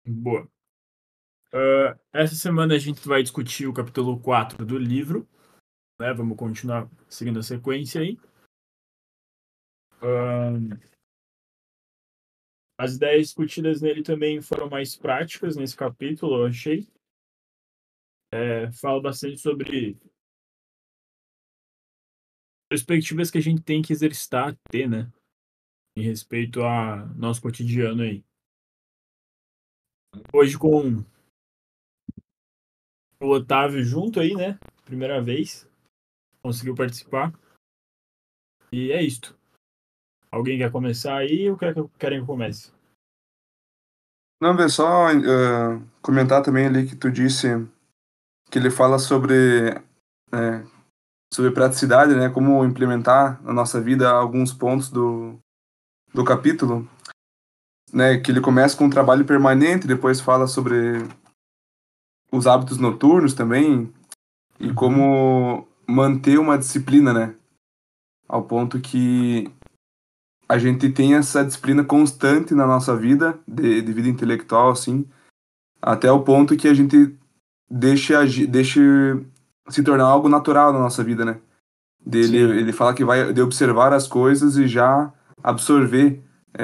Boa. Essa semana a gente vai discutir o capítulo 4 do livro, né? Vamos continuar seguindo a sequência aí. Ah, as ideias discutidas nele também foram mais práticas nesse capítulo, eu achei. Fala bastante sobre perspectivas que a gente tem que exercitar, ter, né? Em respeito a nosso cotidiano aí. Hoje com o Otávio junto aí, né? Primeira vez. Conseguiu participar. E é isto. Alguém quer começar aí ou querem que eu comece? Não, Vê, só comentar também ali que tu disse que ele fala é, sobre praticidade, né? Como implementar na nossa vida alguns pontos do capítulo, né? Que ele começa com um trabalho permanente, depois fala sobre os hábitos noturnos também e Uhum. como manter uma disciplina, né? Ao ponto que a gente tem essa disciplina constante na nossa vida, de vida intelectual, assim, até o ponto que a gente deixe se tornar algo natural na nossa vida, né? Sim, Ele fala que vai de observar as coisas e já absorver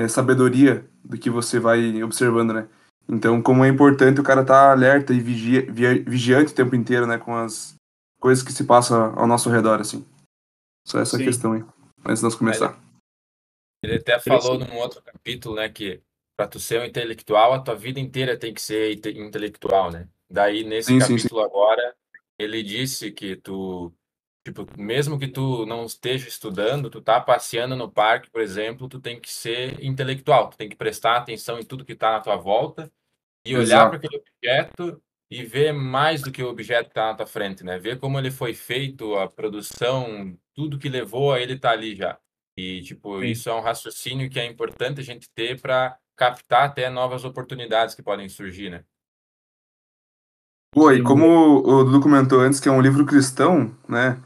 sabedoria do que você vai observando, né? Então, como é importante o cara estar alerta e vigiante o tempo inteiro, né? Com as coisas que se passam ao nosso redor, assim. Só essa sim. questão aí, antes de nós Aí começar. ele até falou Interessante. num outro capítulo, né, que para tu ser um intelectual, a tua vida inteira tem que ser intelectual, né? Daí nesse Sim, sim, sim. capítulo agora, ele disse que tu, tipo, mesmo que tu não esteja estudando, tu tá passeando no parque, por exemplo, tu tem que ser intelectual, tu tem que prestar atenção em tudo que tá na tua volta e olhar para Exato. aquele objeto e ver mais do que o objeto que está na tua frente, né? Ver como ele foi feito, a produção, tudo que levou a ele estar ali já. E, tipo, Sim. isso é um raciocínio que é importante a gente ter para captar até novas oportunidades que podem surgir, né? Pô, e Sim, como o Dudu comentou antes, que é um livro cristão, né?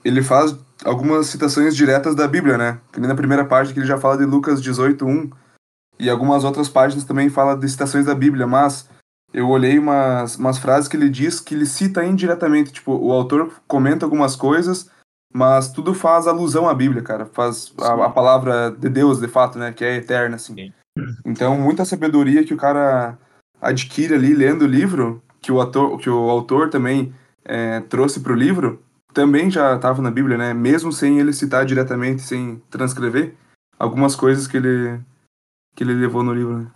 Ele faz algumas citações diretas da Bíblia, né? Que nem na primeira parte que ele já fala de Lucas 18:1 e algumas outras páginas também fala de citações da Bíblia, mas eu olhei umas frases que ele diz que ele cita indiretamente, tipo, o autor comenta algumas coisas, mas tudo faz alusão à Bíblia, cara, faz a sim. palavra de Deus, de fato, né, que é eterna, assim. Sim. Então, muita sabedoria que o cara adquire ali lendo o livro, que o autor também trouxe para o livro, também já estava na Bíblia, né? Mesmo sem ele citar diretamente, sem transcrever, algumas coisas que ele levou no livro, né?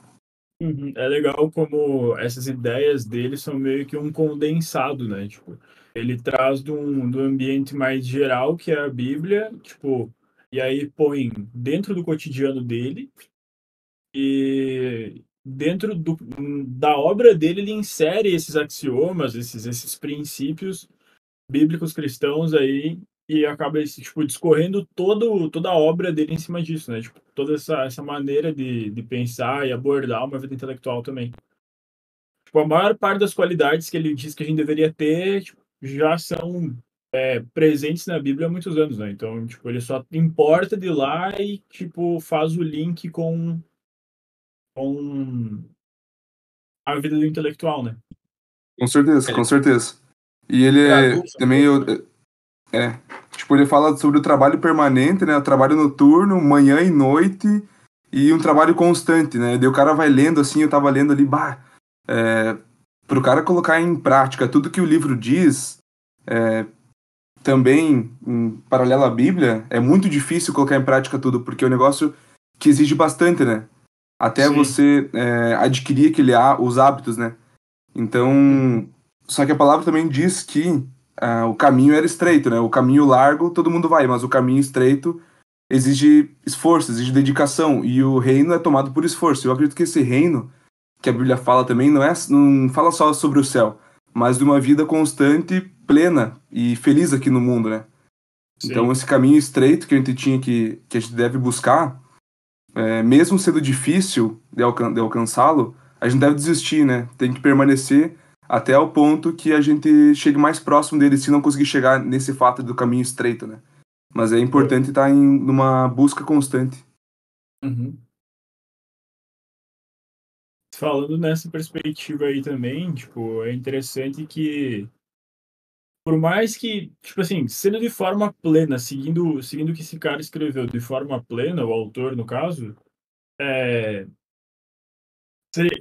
Uhum. É legal como essas ideias dele são meio que um condensado, né? Tipo, ele traz do ambiente mais geral, que é a Bíblia, tipo, e aí põe dentro do cotidiano dele e dentro da obra dele ele insere esses axiomas, esses princípios bíblicos cristãos aí e acaba esse, tipo, discorrendo toda a obra dele em cima disso, né? Tipo, toda essa maneira de pensar e abordar uma vida intelectual também. Tipo, a maior parte das qualidades que ele diz que a gente deveria ter, tipo, já são presentes na Bíblia há muitos anos, né? Então, tipo, ele só importa de lá e, tipo, faz o link com a vida do intelectual, né? Com certeza, com Ele certeza. E ele traduz um também, pouco, né? tipo, ele fala sobre o trabalho permanente, né? O trabalho noturno, manhã e noite, e um trabalho constante, né? Daí o cara vai lendo assim, eu tava lendo ali, bah, pro cara colocar em prática tudo que o livro diz, também, em paralelo à Bíblia, é muito difícil colocar em prática tudo, porque é um negócio que exige bastante, né? Até Sim. você adquirir os hábitos, né? Uhum. Então, só que a palavra também diz que o caminho era estreito, né? O caminho largo todo mundo vai, mas o caminho estreito exige esforço, exige dedicação, e o reino é tomado por esforço. Eu acredito que esse reino que a Bíblia fala também não fala só sobre o céu, mas de uma vida constante, plena e feliz aqui no mundo, né? Então, Sim. esse caminho estreito que a gente que a gente deve buscar, mesmo sendo difícil de alcançá-lo, a gente deve desistir, né? Tem que permanecer até o ponto que a gente chegue mais próximo dele, se não conseguir chegar nesse fato do caminho estreito, né? Mas é Boa. importante estar numa busca constante. Uhum. falando nessa perspectiva aí também, tipo, é interessante que, por mais que, tipo assim, sendo de forma plena, seguindo o que esse cara escreveu de forma plena, o autor, no caso, é,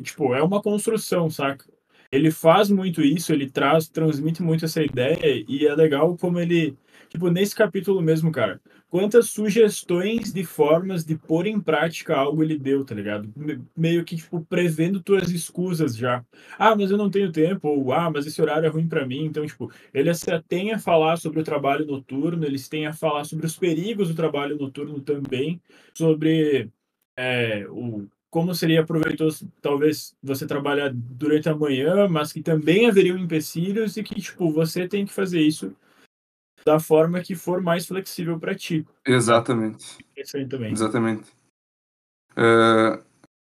tipo, é uma construção, saca? Ele faz muito isso, ele transmite muito essa ideia, e é legal como ele, tipo, nesse capítulo mesmo, cara, quantas sugestões de formas de pôr em prática algo ele deu, tá ligado? Meio que, tipo, prevendo tuas escusas já. Ah, mas eu não tenho tempo, ou mas esse horário é ruim pra mim. Então, tipo, ele se tem a falar sobre o trabalho noturno, eles têm a falar sobre os perigos do trabalho noturno também, sobre como seria proveitoso talvez você trabalhar durante a manhã, mas que também haveriam empecilhos e que, tipo, você tem que fazer isso da forma que for mais flexível para ti, né? Exatamente. Isso aí também. Exatamente.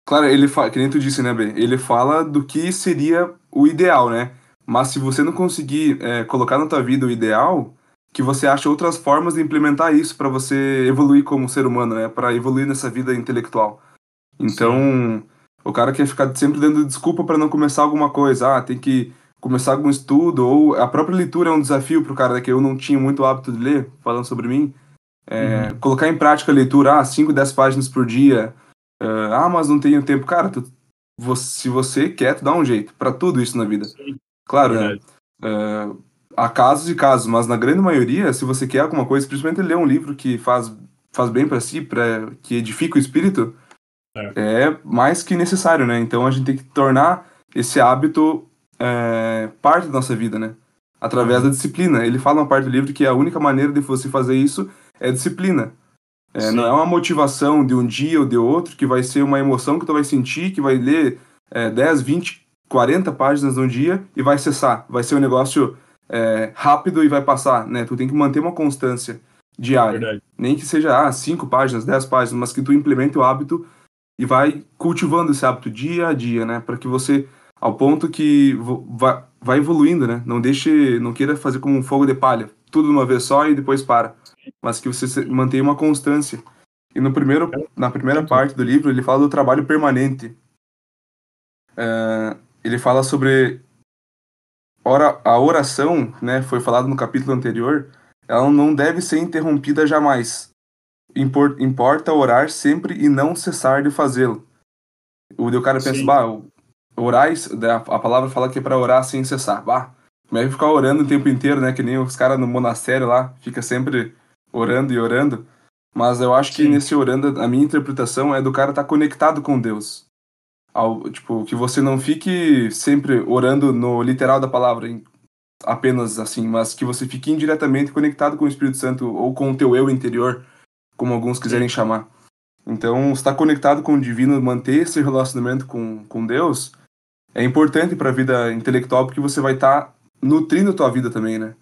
Claro, que nem tu disse, né, B? Ele fala do que seria o ideal, né? Mas se você não conseguir colocar na tua vida o ideal, que você acha outras formas de implementar isso para você evoluir como ser humano, né? Para evoluir nessa vida intelectual. Sim, Então, o cara quer ficar sempre dando desculpa para não começar alguma coisa. Ah, tem que começar algum estudo, ou a própria leitura é um desafio pro cara, né? Que eu não tinha muito hábito de ler, falando sobre mim. uhum, Colocar em prática a leitura, 5, 10 páginas por dia. Mas não tenho tempo. Cara, se você quer, tu dá um jeito para tudo isso na vida. sim, Claro, né? verdade. Eh, Há casos e casos, mas na grande maioria, se você quer alguma coisa, principalmente ler um livro que faz bem para si, que edifica o espírito, É. é mais que necessário, né? Então a gente tem que tornar esse hábito parte da nossa vida, né? Através da Uhum, disciplina. Ele fala uma parte do livro que a única maneira de você fazer isso é disciplina. Não é sim, uma motivação de um dia ou de outro, que vai ser uma emoção que tu vai sentir, que vai ler 10, 20, 40 páginas num dia e vai cessar. Vai ser um negócio rápido e vai passar, né? Tu tem que manter uma constância diária. verdade. Nem que seja 5 páginas, 10 páginas, mas que tu implemente o hábito e vai cultivando esse hábito dia a dia, né? Para que você, ao ponto que vai evoluindo, né? Não queira fazer como um fogo de palha, tudo de uma vez só e depois para, mas que você mantenha uma constância. E É um na primeira ponto. parte do livro, ele fala do trabalho permanente. Ele fala sobre a oração, né? Foi falado no capítulo anterior, ela não deve ser interrompida jamais. Importa orar sempre e não cessar de fazê-lo. O cara pensa, Sim, orar, a palavra fala que é pra orar sem cessar. Bah, como é que ficar orando o tempo inteiro, né? Que nem os caras no monastério lá, fica sempre orando e orando. Mas eu acho que sim, nesse orando, a minha interpretação é do cara estar conectado com Deus. Tipo, que você não fique sempre orando no literal da palavra, apenas assim, mas que você fique indiretamente conectado com o Espírito Santo ou com o teu eu interior, como alguns quiserem sim, chamar. Então, estar conectado com o divino, manter esse relacionamento com Deus, é importante para a vida intelectual porque você vai estar nutrindo a tua vida também, né?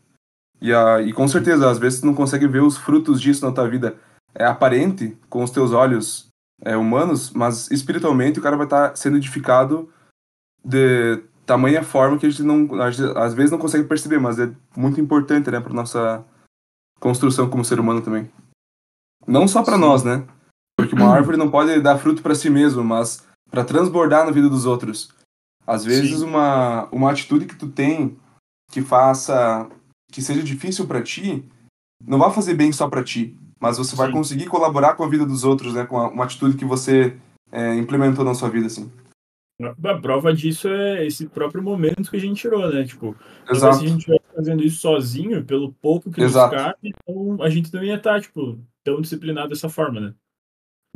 E com sim, certeza, às vezes tu não consegue ver os frutos disso na tua vida. É aparente com os teus olhos humanos, mas espiritualmente o cara vai estar sendo edificado de tamanha forma que a gente não, às vezes não consegue perceber, mas é muito importante, né, para nossa construção como ser humano também. Não só para nós, sim. né? Porque uma árvore não pode dar fruto para si mesmo, mas para transbordar na vida dos outros. Às vezes Sim, uma atitude que tu tem que faça que seja difícil para ti, não vai fazer bem só para ti, mas você vai sim. conseguir colaborar com a vida dos outros, né, com uma atitude que você implementou na sua vida, assim. A prova disso é esse próprio momento que a gente tirou, né? Tipo, talvez se a Exato, gente estivesse fazendo isso sozinho, pelo pouco que nos exato. cabe, então a gente não ia estar, tipo, tão disciplinado dessa forma, né?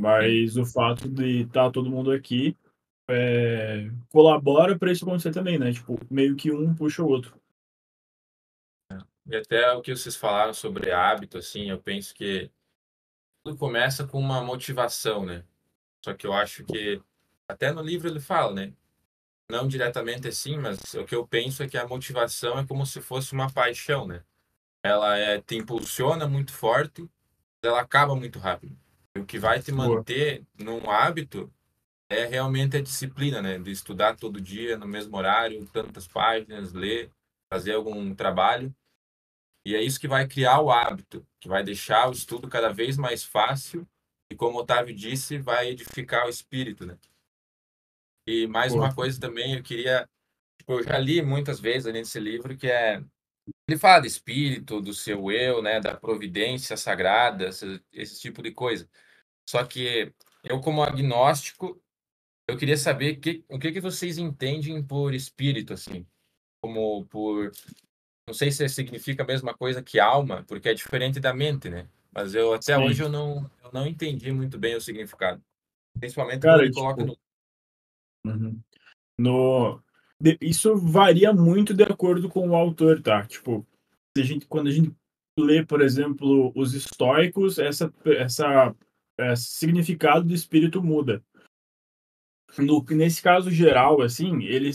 Sim. Mas o fato de estar todo mundo aqui colabora para isso acontecer também, né? Tipo, meio que um puxa o outro. E até o que vocês falaram sobre hábito, assim, eu penso que tudo começa com uma motivação, né? Só que eu acho que até no livro ele fala, né? Não diretamente assim, mas o que eu penso é que a motivação é como se fosse uma paixão, né? Ela te impulsiona muito forte, mas ela acaba muito rápido. E o que vai te Boa. manter num hábito é realmente a disciplina, né? De estudar todo dia, no mesmo horário, tantas páginas, ler, fazer algum trabalho. E é isso que vai criar o hábito, que vai deixar o estudo cada vez mais fácil e, como o Otávio disse, vai edificar o espírito, né? E mais Pô, uma coisa também, eu queria, tipo, eu já li muitas vezes ali nesse livro que ele fala do espírito, do seu eu, né, da providência sagrada, esse tipo de coisa. Só que eu, como agnóstico, eu queria saber o que que vocês entendem por espírito, assim, como por, não sei se significa a mesma coisa que alma, porque é diferente da mente, né? Mas eu até hoje sim. eu não entendi muito bem o significado, principalmente quando Cara, ele coloca tipo, no. uhum. no, isso varia muito de acordo com o autor, tá? Tipo, quando a gente lê, por exemplo, os estoicos, esse significado do espírito muda. Nesse caso geral, assim, ele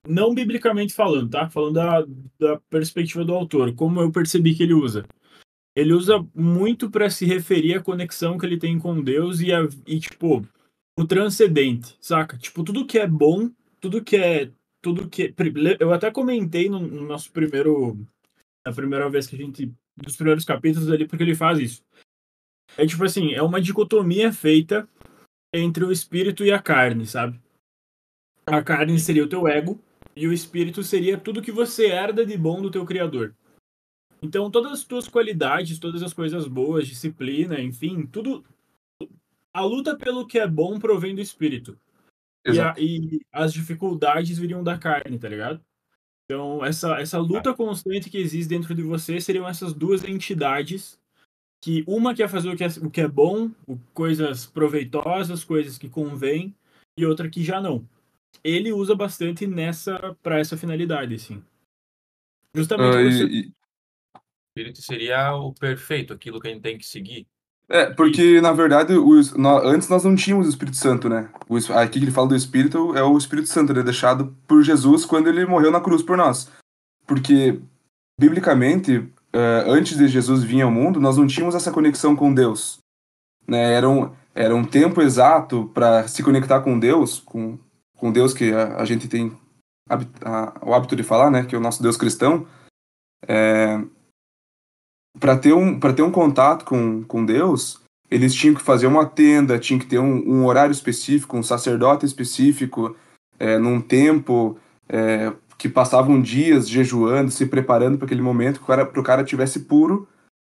não biblicamente falando, tá? Falando da perspectiva do autor, como eu percebi que ele usa. Ele usa muito para se referir à conexão que ele tem com Deus tipo, o transcendente, saca? Tipo, tudo que é bom, tudo que é. Tudo que. Eu até comentei no nosso primeiro. Na primeira vez que a gente. Dos primeiros capítulos ali, porque ele faz isso. É tipo assim, é uma dicotomia feita entre o espírito e a carne, sabe? A carne seria o teu ego e o espírito seria tudo que você herda de bom do teu criador. Então, todas as tuas qualidades, todas as coisas boas, disciplina, enfim, tudo. A luta pelo que é bom provém do espírito. Exato. E as dificuldades viriam da carne, tá ligado? Então, essa luta constante que existe dentro de você seriam essas duas entidades que uma quer fazer o que é bom, coisas proveitosas, coisas que convém, e outra que já não. Ele usa bastante nessa para essa finalidade, assim. Justamente Ah, por ser Espírito seria o perfeito, aquilo que a gente tem que seguir. isso. porque na verdade antes nós não tínhamos o Espírito Santo, né? Aqui que ele fala do Espírito é o Espírito Santo, ele é deixado por Jesus quando ele morreu na cruz por nós. Porque biblicamente, antes de Jesus vir ao mundo, nós não tínhamos essa conexão com Deus, né? Era um tempo exato para se conectar com Deus que a gente tem o hábito de falar, né? Que é o nosso Deus cristão. Para ter um contato com Deus, eles tinham que fazer uma tenda, tinham que ter um horário específico, um sacerdote específico, num tempo, que passavam dias jejuando, se preparando para aquele momento, para o cara tivesse puro,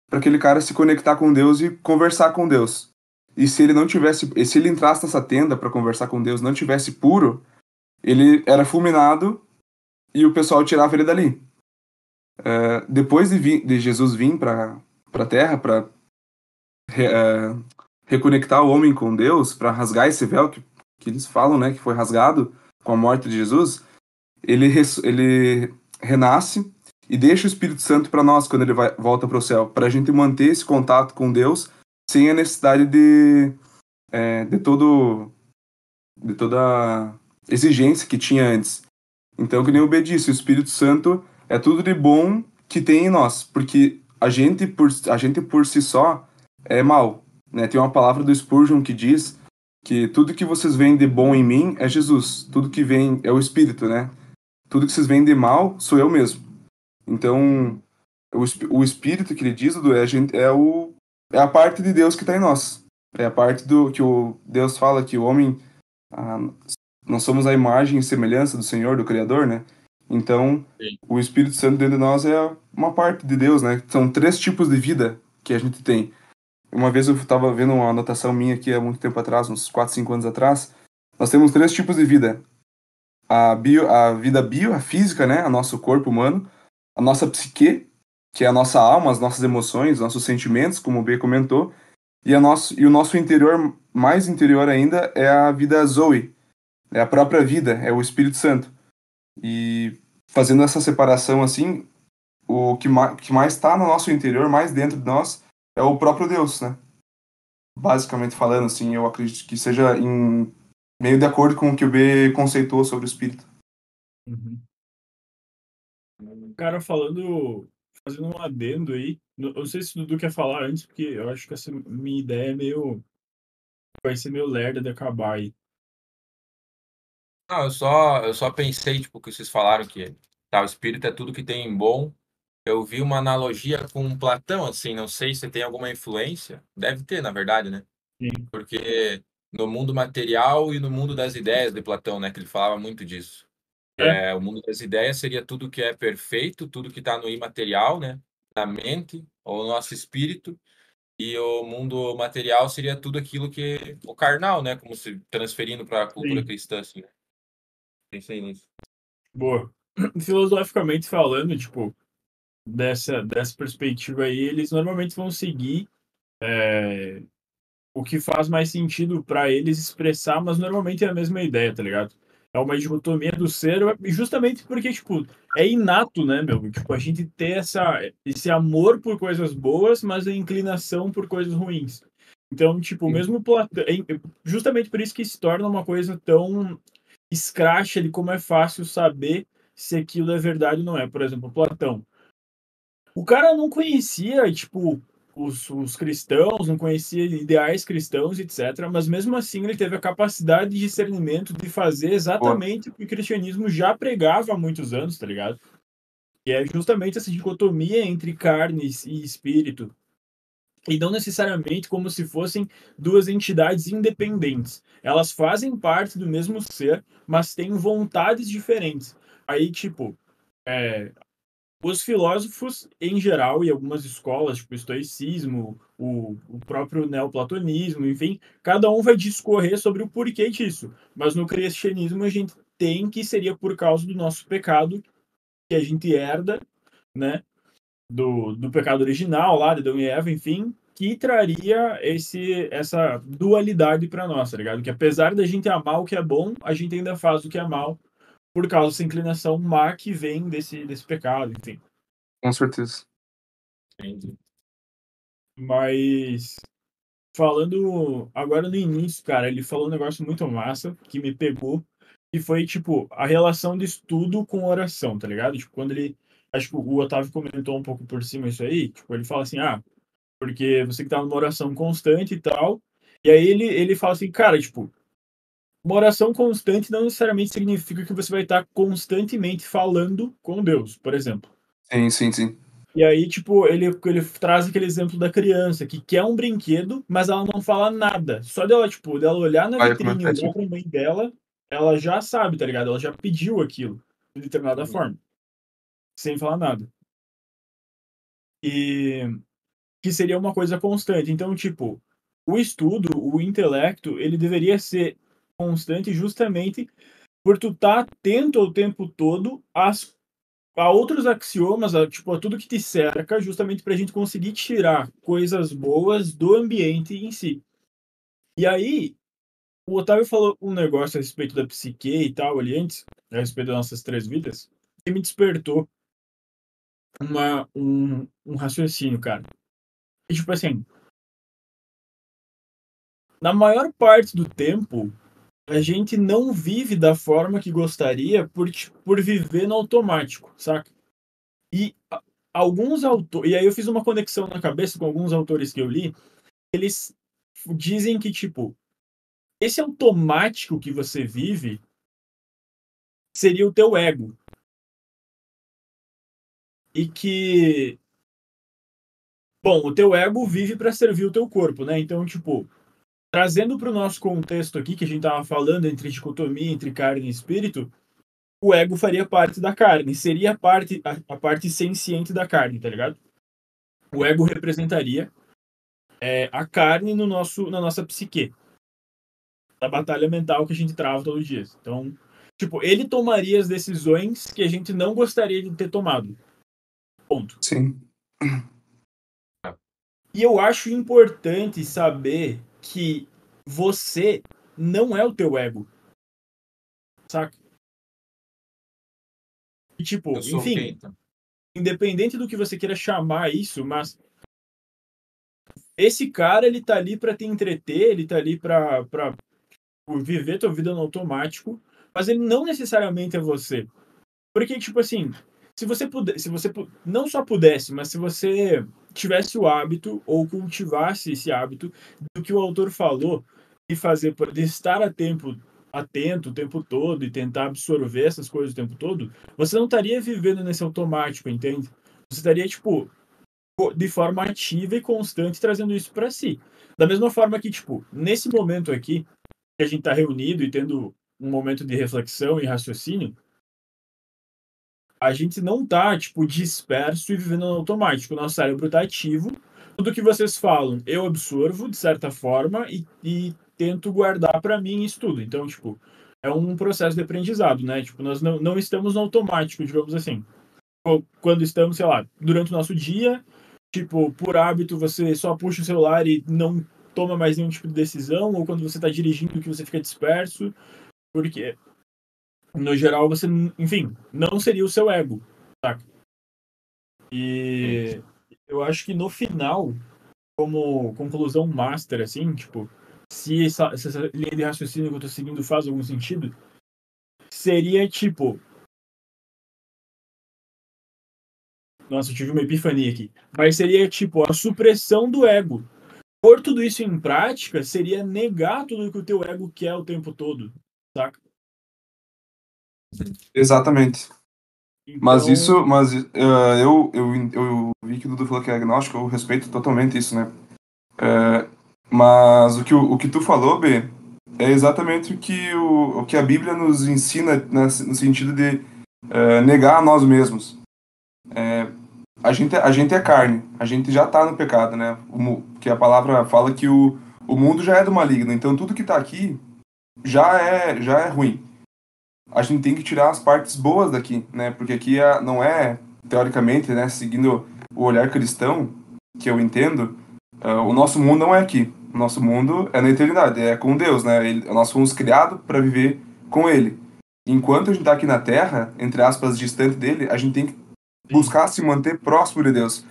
para aquele cara se conectar com Deus e conversar com Deus. E se ele não tivesse, e se ele entrasse nessa tenda para conversar com Deus, não tivesse puro, ele era fulminado e o pessoal tirava ele dali. Depois de Jesus vir para a Terra, para reconectar o homem com Deus, para rasgar esse véu que eles falam, né, que foi rasgado com a morte de Jesus, ele renasce e deixa o Espírito Santo para nós quando ele volta para o céu, para a gente manter esse contato com Deus sem a necessidade de de toda a exigência que tinha antes. Então, que nem o B disse, o Espírito Santo é tudo de bom que tem em nós, porque a gente por si só é mal, né? Tem uma palavra do Spurgeon que diz que tudo que vocês veem de bom em mim é Jesus, tudo que vem é o Espírito, né? Tudo que vocês veem de mal sou eu mesmo. Então, o Espírito que ele diz, Dudu, é a parte de Deus que está em nós. É a parte do que o Deus fala que o homem, ah, nós somos a imagem e semelhança do Senhor, do Criador, né? Então, Sim. o Espírito Santo dentro de nós é uma parte de Deus, né? São três tipos de vida que a gente tem. Uma vez eu estava vendo uma anotação minha aqui há muito tempo atrás, uns 4, 5 anos atrás. Nós temos três tipos de vida. A vida bio, a física, né? O nosso corpo humano. A nossa psique, que é a nossa alma, as nossas emoções, nossos sentimentos, como o B comentou. E o nosso interior, mais interior ainda, é a vida Zoe, é a própria vida, é o Espírito Santo. E fazendo essa separação assim, que mais está no nosso interior, mais dentro de nós, é o próprio Deus, né? Basicamente falando, assim, eu acredito que seja em meio de acordo com o que o B conceitou sobre o Espírito. Uhum. Cara, fazendo um adendo aí, eu não sei se o Dudu quer falar antes, porque eu acho que essa minha ideia vai ser meio lerda de acabar aí. Não, eu só pensei, tipo, que vocês falaram que tá, o espírito é tudo que tem em bom. Eu vi uma analogia com Platão, assim, não sei se tem alguma influência. Deve ter, na verdade, né? Sim. Porque no mundo material e no mundo das ideias de Platão, né? Que ele falava muito disso. É, O mundo das ideias seria tudo que é perfeito, tudo que está no imaterial, né? Na mente ou no nosso espírito. E o mundo material seria tudo aquilo que o carnal, né? Como se transferindo para a cultura sim, cristã, assim, né? Pensei nisso. boa. Filosoficamente falando, tipo, dessa perspectiva aí, eles normalmente vão seguir o que faz mais sentido para eles expressar, mas normalmente é a mesma ideia, tá ligado? É uma dicotomia do ser, justamente porque, tipo, é inato, né, meu? Tipo, a gente ter esse amor por coisas boas, mas a inclinação por coisas ruins. Então, tipo, Sim, mesmo Platão, justamente por isso que se torna uma coisa tão escracha de como é fácil saber se aquilo é verdade ou não é. Por exemplo, Platão. O cara não conhecia, tipo, os cristãos, não conhecia ideais cristãos, etc. Mas mesmo assim ele teve a capacidade de discernimento de fazer boa. exatamente o que o cristianismo já pregava há muitos anos, tá ligado? Que é justamente essa dicotomia entre carne e espírito. E não necessariamente como se fossem duas entidades independentes. Elas fazem parte do mesmo ser, mas têm vontades diferentes. Aí, tipo, é, os filósofos, em geral, e algumas escolas, tipo o estoicismo, o próprio neoplatonismo, enfim, cada um vai discorrer sobre o porquê disso. Mas no cristianismo a gente tem que seria por causa do nosso pecado que a gente herda, né, do pecado original lá de Adão e Eva, enfim, que traria essa dualidade para nós, tá ligado? Que apesar da gente amar o que é bom, a gente ainda faz o que é mal por causa dessa inclinação má que vem desse pecado, enfim. Com certeza. Entendi. Mas falando agora no início, cara, ele falou um negócio muito massa que me pegou, e foi tipo a relação de estudo com oração, tá ligado? Tipo, quando ele, acho que o Otávio comentou um pouco por cima isso aí, tipo, ele fala assim: "Ah, porque você que tá numa oração constante e tal". E aí ele fala assim: "Cara, tipo, uma oração constante não necessariamente significa que você vai estar constantemente falando com Deus, por exemplo. Sim, sim, sim. E aí, tipo, ele traz aquele exemplo da criança que quer um brinquedo, mas ela não fala nada. Só dela, tipo, dela olhar na Vai comer vitrine e olhar pet. pra mãe dela, ela já sabe, tá ligado? Ela já pediu aquilo, de determinada Uhum. forma, sem falar nada. E que seria uma coisa constante. Então, tipo, o estudo, o intelecto, ele deveria ser constante justamente por tu estar atento o tempo todo a outros axiomas, tipo, a tudo que te cerca, justamente para a gente conseguir tirar coisas boas do ambiente em si. E aí, o Otávio falou um negócio a respeito da psique e tal ali antes, a respeito das nossas três vidas, que me despertou um raciocínio, cara. E, tipo assim, na maior parte do tempo, a gente não vive da forma que gostaria por viver no automático, saca? E alguns autores. E aí eu fiz uma conexão na cabeça com alguns autores que eu li. Eles dizem que, tipo, esse automático que você vive seria o teu ego. E que, bom, o teu ego vive para servir o teu corpo, né? Então, tipo, trazendo para o nosso contexto aqui, que a gente tava falando entre dicotomia entre carne e espírito, o ego faria parte da carne, seria a parte senciente da carne, tá ligado? O ego representaria a carne no na nossa psique, da batalha mental que a gente trava todos os dias. Então, tipo, ele tomaria as decisões que a gente não gostaria de ter tomado. Ponto. Sim. E eu acho importante saber que você não é o teu ego, saca? E, Eu tipo, sou o quê, enfim, então? independente do que você queira chamar isso, mas esse cara, ele tá ali pra te entreter, ele tá ali pra viver tua vida no automático, mas ele não necessariamente é você. Porque, tipo assim, se você puder, se você não só pudesse, mas se você tivesse o hábito ou cultivasse esse hábito do que o autor falou de fazer, de estar atento o tempo todo e tentar absorver essas coisas o tempo todo, você não estaria vivendo nesse automático, entende? Você estaria, tipo, de forma ativa e constante trazendo isso para si. Da mesma forma que, tipo, nesse momento aqui, a gente está reunido e tendo um momento de reflexão e raciocínio, a gente não tá, tipo, disperso e vivendo no automático. O nosso cérebro está ativo. Tudo que vocês falam, eu absorvo, de certa forma, e tento guardar para mim isso tudo. Então, tipo, é um processo de aprendizado, né? Tipo, nós não estamos no automático, digamos assim. Quando estamos, sei lá, durante o nosso dia, tipo, por hábito, você só puxa o celular e não toma mais nenhum tipo de decisão, ou quando você está dirigindo que você fica disperso, porque, no geral, você, enfim, não seria o seu ego, saca? E eu acho que no final, como conclusão master, assim, tipo, se essa linha de raciocínio que eu tô seguindo faz algum sentido, seria tipo. Nossa, eu tive uma epifania aqui. Mas seria tipo a supressão do ego. Pôr tudo isso em prática seria negar tudo que o teu ego quer o tempo todo, saca? Exatamente. Mas Então, isso, eu vi que o Dudu falou que é agnóstico, eu respeito totalmente isso, né? Mas o que tu falou, B, é exatamente o que a Bíblia nos ensina no sentido de negar a nós mesmos. A gente é carne, a gente já está no pecado, né? Que a palavra fala que o mundo já é do maligno, então tudo que está aqui já é ruim. A gente tem que tirar as partes boas daqui, né? Porque aqui não é, teoricamente, né? Seguindo o olhar cristão, que eu entendo, o nosso mundo não é aqui. O nosso mundo é na eternidade, é com Deus, né? Nós fomos criados para viver com Ele. Enquanto a gente está aqui na Terra, entre aspas, distante dele, a gente tem que sim, buscar se manter próximo de Deus.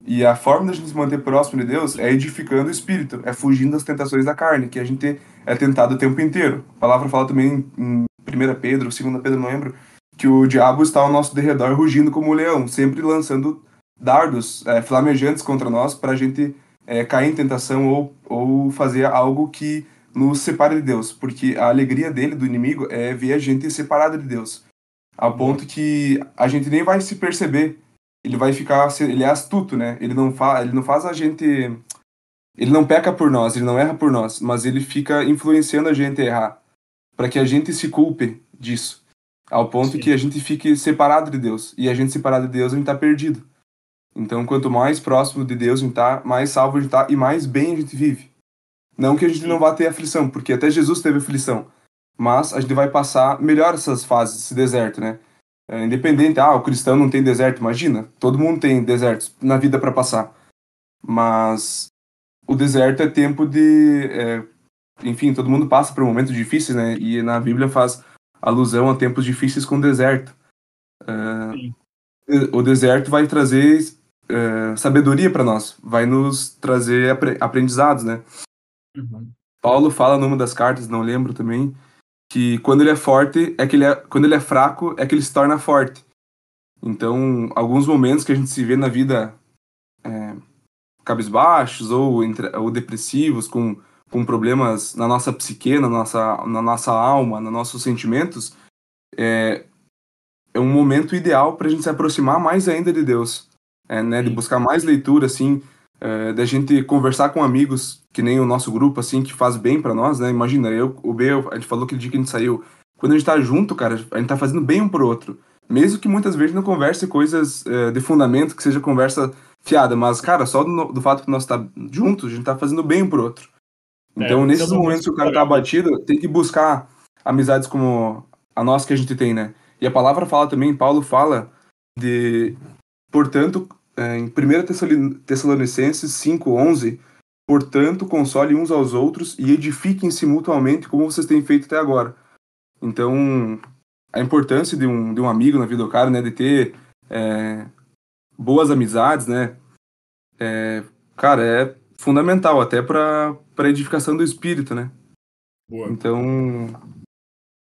E a forma da gente se manter próximo de Deus é edificando o espírito, é fugindo das tentações da carne, que a gente é tentado o tempo inteiro. A palavra fala também em 1 Pedro, 2 Pedro, não lembro, que o diabo está ao nosso derredor rugindo como um leão, sempre lançando dardos flamejantes contra nós para a gente cair em tentação ou fazer algo que nos separe de Deus. Porque a alegria dele, do inimigo, é ver a gente separado de Deus. Ao boa. ponto que a gente nem vai se perceber. Ele vai ficar, ele é astuto, né? Ele não faz a gente, ele não peca por nós, ele não erra por nós, mas ele fica influenciando a gente a errar, para que a gente se culpe disso, ao ponto que Sim, a gente fique separado de Deus. E a gente separado de Deus, a gente tá perdido. Então, quanto mais próximo de Deus a gente tá, mais salvo a gente tá e mais bem a gente vive. Não que a gente não sim, vá ter aflição, porque até Jesus teve aflição, mas a gente vai passar melhor essas fases, esse deserto, né? Independente, o cristão não tem deserto, imagina, todo mundo tem desertos na vida para passar, mas o deserto é tempo enfim, todo mundo passa por momentos difíceis, né? E na Bíblia faz alusão a tempos difíceis com deserto. sim. O deserto vai trazer sabedoria para nós, vai nos trazer aprendizados, né? Uhum. Paulo fala numa das cartas, não lembro também, que quando ele é forte, quando ele é fraco, é que ele se torna forte. Então, alguns momentos que a gente se vê na vida cabisbaixos ou depressivos, com problemas na nossa psique, na nossa alma, nos nossos sentimentos, é um momento ideal para a gente se aproximar mais ainda de Deus, né? De Sim, buscar mais leitura, assim, da gente conversar com amigos, que nem o nosso grupo, assim, que faz bem para nós, né? Imagina, o B, a gente falou aquele dia que a gente saiu. Quando a gente tá junto, cara, a gente tá fazendo bem um pro outro. Mesmo que muitas vezes não converse coisas de fundamento, que seja conversa fiada, mas, cara, só do fato que nós tá juntos, a gente tá fazendo bem um pro outro. Então, são nesses momentos momentos que o cara tá memoráveis. abatido, tem que buscar amizades como a nossa que a gente tem, né? E a palavra fala também, Paulo fala de, portanto, em 1 Tessalonicenses 5:11, portanto, console uns aos outros e edifiquem-se mutuamente como vocês têm feito até agora. Então, a importância de um amigo na vida do cara, né? De ter boas amizades, né? Cara, é fundamental até para edificação do espírito, né? Boa. Então,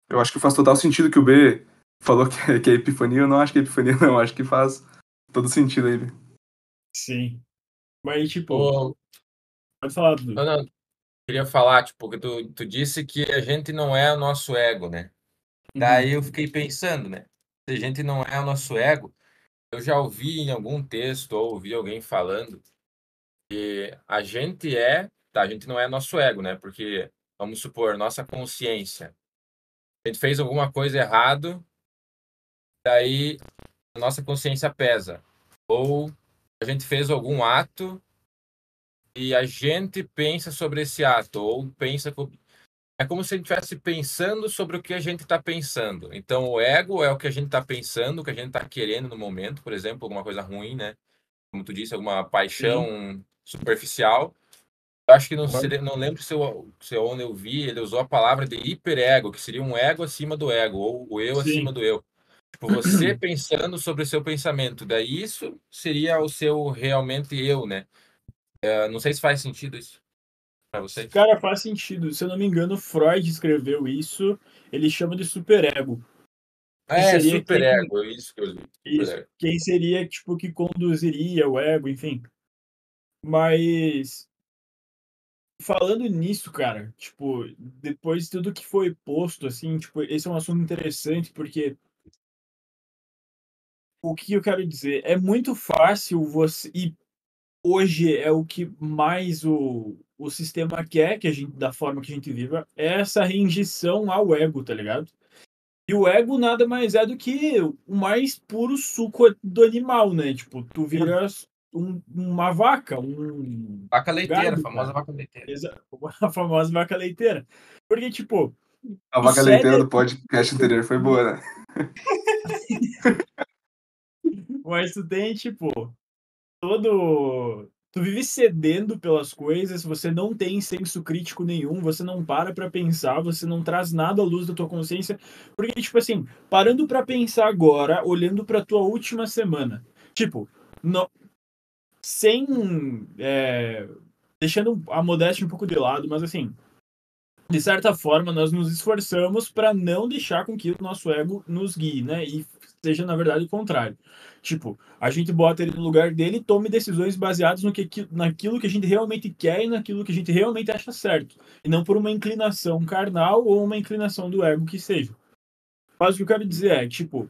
eu acho que faz total sentido que o B falou que é epifania. Eu não acho que é epifania, não. Eu acho que faz todo sentido aí, B. Sim. Mas, tipo, Ô, pode falar, Dudu. não, queria falar, tipo, que tu disse que a gente não é o nosso ego, né? Uhum. Daí eu fiquei pensando, né? Se a gente não é o nosso ego, eu já ouvi em algum texto ou ouvi alguém falando que a gente não é nosso ego, né? Porque vamos supor, nossa consciência. A gente fez alguma coisa errado, daí a nossa consciência pesa. Ou a gente fez algum ato e a gente pensa sobre esse ato, ou pensa... É como se a gente estivesse pensando sobre o que a gente está pensando. Então, o ego é o que a gente está pensando, o que a gente está querendo no momento, por exemplo, alguma coisa ruim, né? Como tu disse, alguma Sim. paixão superficial. Eu acho que não, Claro. não lembro se onde eu vi, ele usou a palavra de hiperego, que seria um ego acima do ego, ou o eu acima Sim. do eu. Tipo, você pensando sobre o seu pensamento, daí isso seria o seu realmente eu, né? Não sei se faz sentido isso para vocês. Cara, faz sentido. Se eu não me engano, Freud escreveu isso. Ele chama de superego. Que É, seria superego, é isso que eu li. Superego. quem seria, tipo, que conduziria o ego, enfim. Mas, falando nisso, cara, tipo, depois de tudo que foi posto, assim, tipo, esse é um assunto interessante, porque o que eu quero dizer? É muito fácil você. E hoje é o que mais o sistema quer que a gente, da forma que a gente viva, é essa rendição ao ego, tá ligado? E o ego nada mais é do que o mais puro suco do animal, né? Tipo, tu vira uma vaca, um Vaca leiteira, a gado, famosa cara. vaca leiteira. A famosa vaca leiteira. Porque, tipo, A tu vaca leiteira cede. do podcast anterior foi boa, né? Mas tu tem, tipo, todo. Tu vive cedendo pelas coisas, você não tem senso crítico nenhum, você não para pra pensar, você não traz nada à luz da tua consciência. Porque, tipo assim, parando pra pensar agora, olhando pra tua última semana, tipo, no, sem. Deixando a modéstia um pouco de lado, mas assim, de certa forma, nós nos esforçamos para não deixar com que o nosso ego nos guie, né? E seja, na verdade, o contrário. Tipo, a gente bota ele no lugar dele e tome decisões baseadas naquilo que a gente realmente quer e naquilo que a gente realmente acha certo. E não por uma inclinação carnal ou uma inclinação do ego que seja. Mas o que eu quero dizer é, tipo,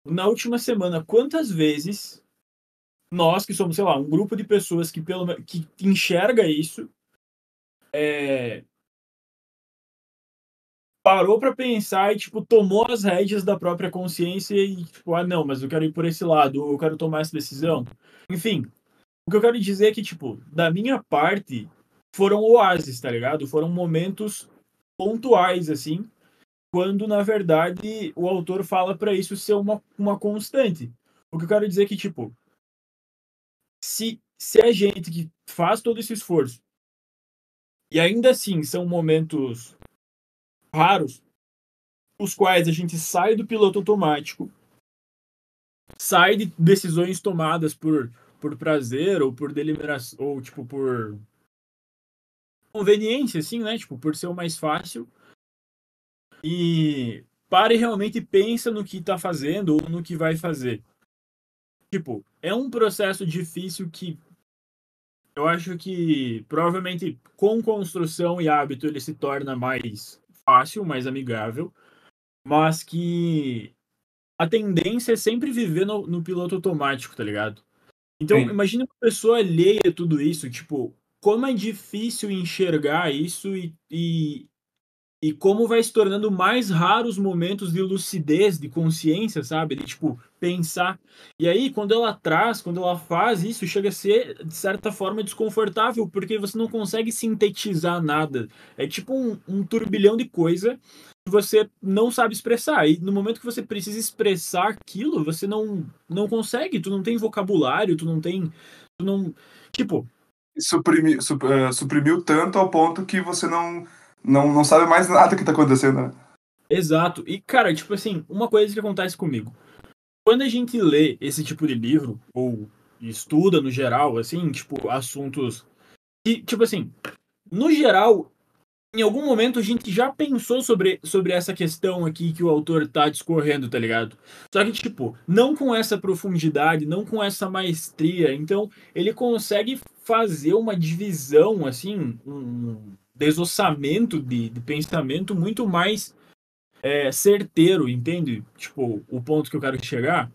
na última semana, quantas vezes nós, que somos, sei lá, um grupo de pessoas que enxerga isso, é, parou para pensar e, tipo, tomou as rédeas da própria consciência e, tipo, ah, não, mas eu quero ir por esse lado, ou eu quero tomar essa decisão. Enfim, o que eu quero dizer é que, tipo, da minha parte, foram oásis, tá ligado? Foram momentos pontuais, assim, quando, na verdade, o autor fala para isso ser uma constante. O que eu quero dizer é que, tipo, se a gente que faz todo esse esforço, e ainda assim são momentos raros, os quais a gente sai do piloto automático, sai de decisões tomadas por prazer ou por deliberação, ou tipo por conveniência, assim, né? Tipo, por ser o mais fácil. E pare e realmente pensa no que tá fazendo ou no que vai fazer. Tipo, é um processo difícil que eu acho que provavelmente com construção e hábito ele se torna mais fácil, mais amigável, mas que a tendência é sempre viver no piloto automático, tá ligado? Então, Sim. imagina uma pessoa alheia a tudo isso, tipo, como é difícil enxergar isso e como vai se tornando mais raros os momentos de lucidez, de consciência, sabe? De, tipo, pensar. E aí, quando ela faz isso, chega a ser, de certa forma, desconfortável, porque você não consegue sintetizar nada. É tipo um turbilhão de coisa que você não sabe expressar. E no momento que você precisa expressar aquilo, você não consegue, tu não tem vocabulário, tu não tem. Tu não. Tipo, Suprimiu tanto ao ponto que você não sabe mais nada que tá acontecendo, né? exato. E, cara, tipo assim, uma coisa que acontece comigo. Quando a gente lê esse tipo de livro, ou estuda no geral, assim, tipo, assuntos que, tipo assim, no geral, em algum momento a gente já pensou sobre essa questão aqui que o autor tá discorrendo, tá ligado? Só que, tipo, não com essa profundidade, não com essa maestria. Então, ele consegue fazer uma divisão, assim, um desossamento de pensamento muito mais certeiro, entende? Tipo, o ponto que eu quero chegar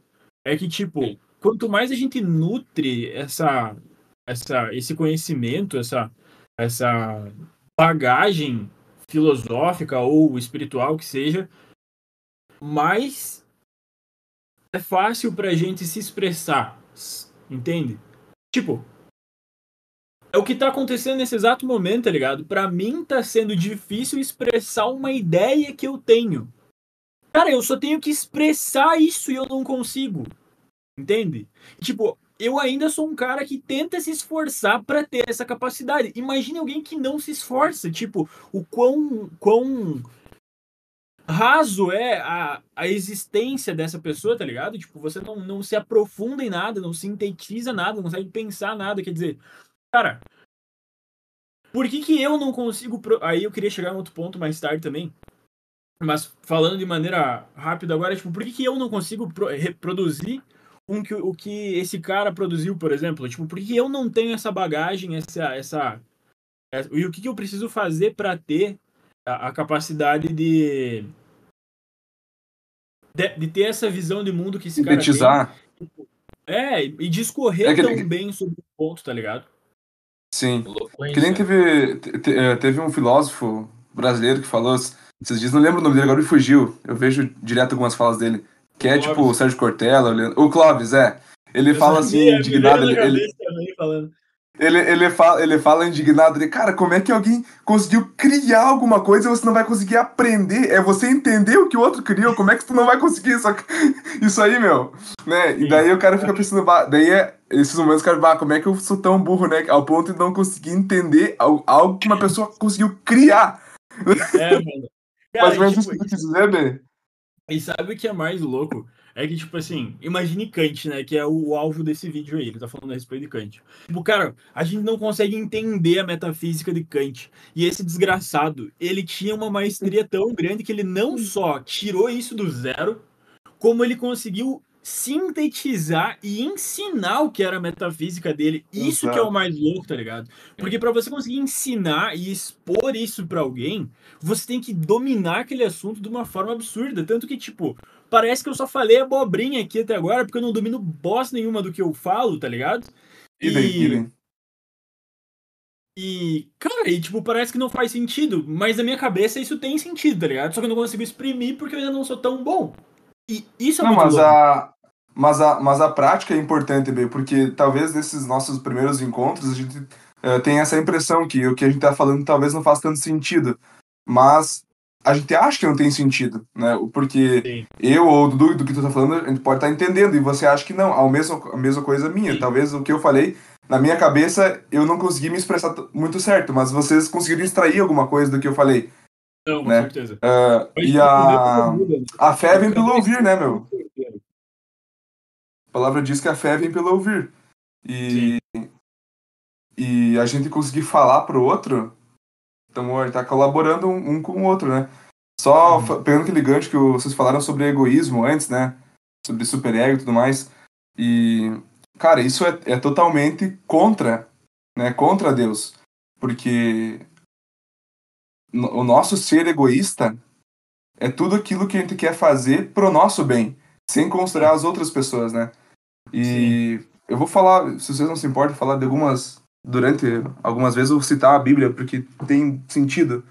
é que, tipo, quanto mais a gente nutre esse conhecimento, essa bagagem filosófica ou espiritual que seja, mais é fácil pra gente se expressar, entende? Tipo, é o que tá acontecendo nesse exato momento, tá ligado? Pra mim tá sendo difícil expressar uma ideia que eu tenho. Cara, eu só tenho que expressar isso e eu não consigo, entende? Tipo, eu ainda sou um cara que tenta se esforçar pra ter essa capacidade. Imagine alguém que não se esforça, tipo, o quão raso é a existência dessa pessoa, tá ligado? Tipo, você não se aprofunda em nada, não sintetiza nada, não consegue pensar nada. Quer dizer, cara, por que que eu não consigo. Aí eu queria chegar em outro ponto mais tarde também. Mas falando de maneira rápida agora, tipo, por que que eu não consigo reproduzir o que esse cara produziu, por exemplo? Tipo, por que que eu não tenho essa bagagem, e o que que eu preciso fazer para ter a capacidade de ter essa visão de mundo que esse cara tem, Sintetizar. e É discorrer tão que, bem sobre o ponto, tá ligado? sim. Que nem Eloquência, né? teve um filósofo brasileiro que falou esses dias, não lembro o nome dele, agora me fugiu. Eu vejo direto algumas falas dele. O Que é tipo o Clóvis. Sérgio Cortella, o Clóvis, é. Ele Eu só fala assim, me veio indignado, na cabeça também falando. ele fala indignado, ele, cara, como é que alguém conseguiu criar alguma coisa e você não vai conseguir aprender? É você entender o que o outro criou, como é que tu não vai conseguir isso aí, meu? Né? E Sim. daí o cara fica pensando, bah, daí esses momentos o cara, bah, como é que eu sou tão burro, né? Ao ponto de não conseguir entender algo que uma pessoa conseguiu criar. É, mano. Mais Cara, ou menos isso que tu quis dizer, Bê? e sabe o que é mais louco? É que, tipo assim, imagine Kant, né? Que é o alvo desse vídeo aí. Ele tá falando a respeito de Kant. Tipo, cara, a gente não consegue entender a metafísica de Kant. E esse desgraçado, ele tinha uma maestria tão grande que ele não só tirou isso do zero, como ele conseguiu sintetizar e ensinar o que era a metafísica dele. Isso que é o Exato. mais louco, tá ligado? Porque Sim. para você conseguir ensinar e expor isso para alguém, você tem que dominar aquele assunto de uma forma absurda. Tanto que, tipo, parece que eu só falei abobrinha aqui até agora, porque eu não domino bosta nenhuma do que eu falo, tá ligado? Idem, E, idem. cara, tipo, parece que não faz sentido, mas na minha cabeça isso tem sentido, tá ligado? Só que eu não consigo exprimir porque eu ainda não sou tão bom. E isso é Não, muito louco. mas a prática é importante, Bê, porque talvez nesses nossos primeiros encontros a gente tenha essa impressão que o que a gente tá falando talvez não faça tanto sentido. Mas a gente acha que não tem sentido, né? Porque Sim. eu ou o Dudu, do que tu tá falando, a gente pode estar entendendo, e você acha que não, a mesma coisa minha. Sim. Talvez o que eu falei, na minha cabeça, eu não consegui me expressar muito certo, mas vocês conseguiram extrair alguma coisa do que eu falei, Não, com né? certeza. Mas E tipo, o método muda, né? a fé vem Cada pelo ouvir, né, exemplo é um meu? certeiro. A palavra diz que a fé vem pelo ouvir. Sim. E a gente conseguir falar pro outro, então a gente tá colaborando um com o outro, né? Só Uhum. pegando aquele gancho que vocês falaram sobre egoísmo antes, né? Sobre superego e tudo mais. E, cara, isso é totalmente contra, né? Contra Deus. Porque o nosso ser egoísta é tudo aquilo que a gente quer fazer pro nosso bem, sem considerar Sim. as outras pessoas, né? Sim. E eu vou falar, se vocês não se importam, falar de durante algumas vezes eu vou citar a Bíblia, porque tem sentido.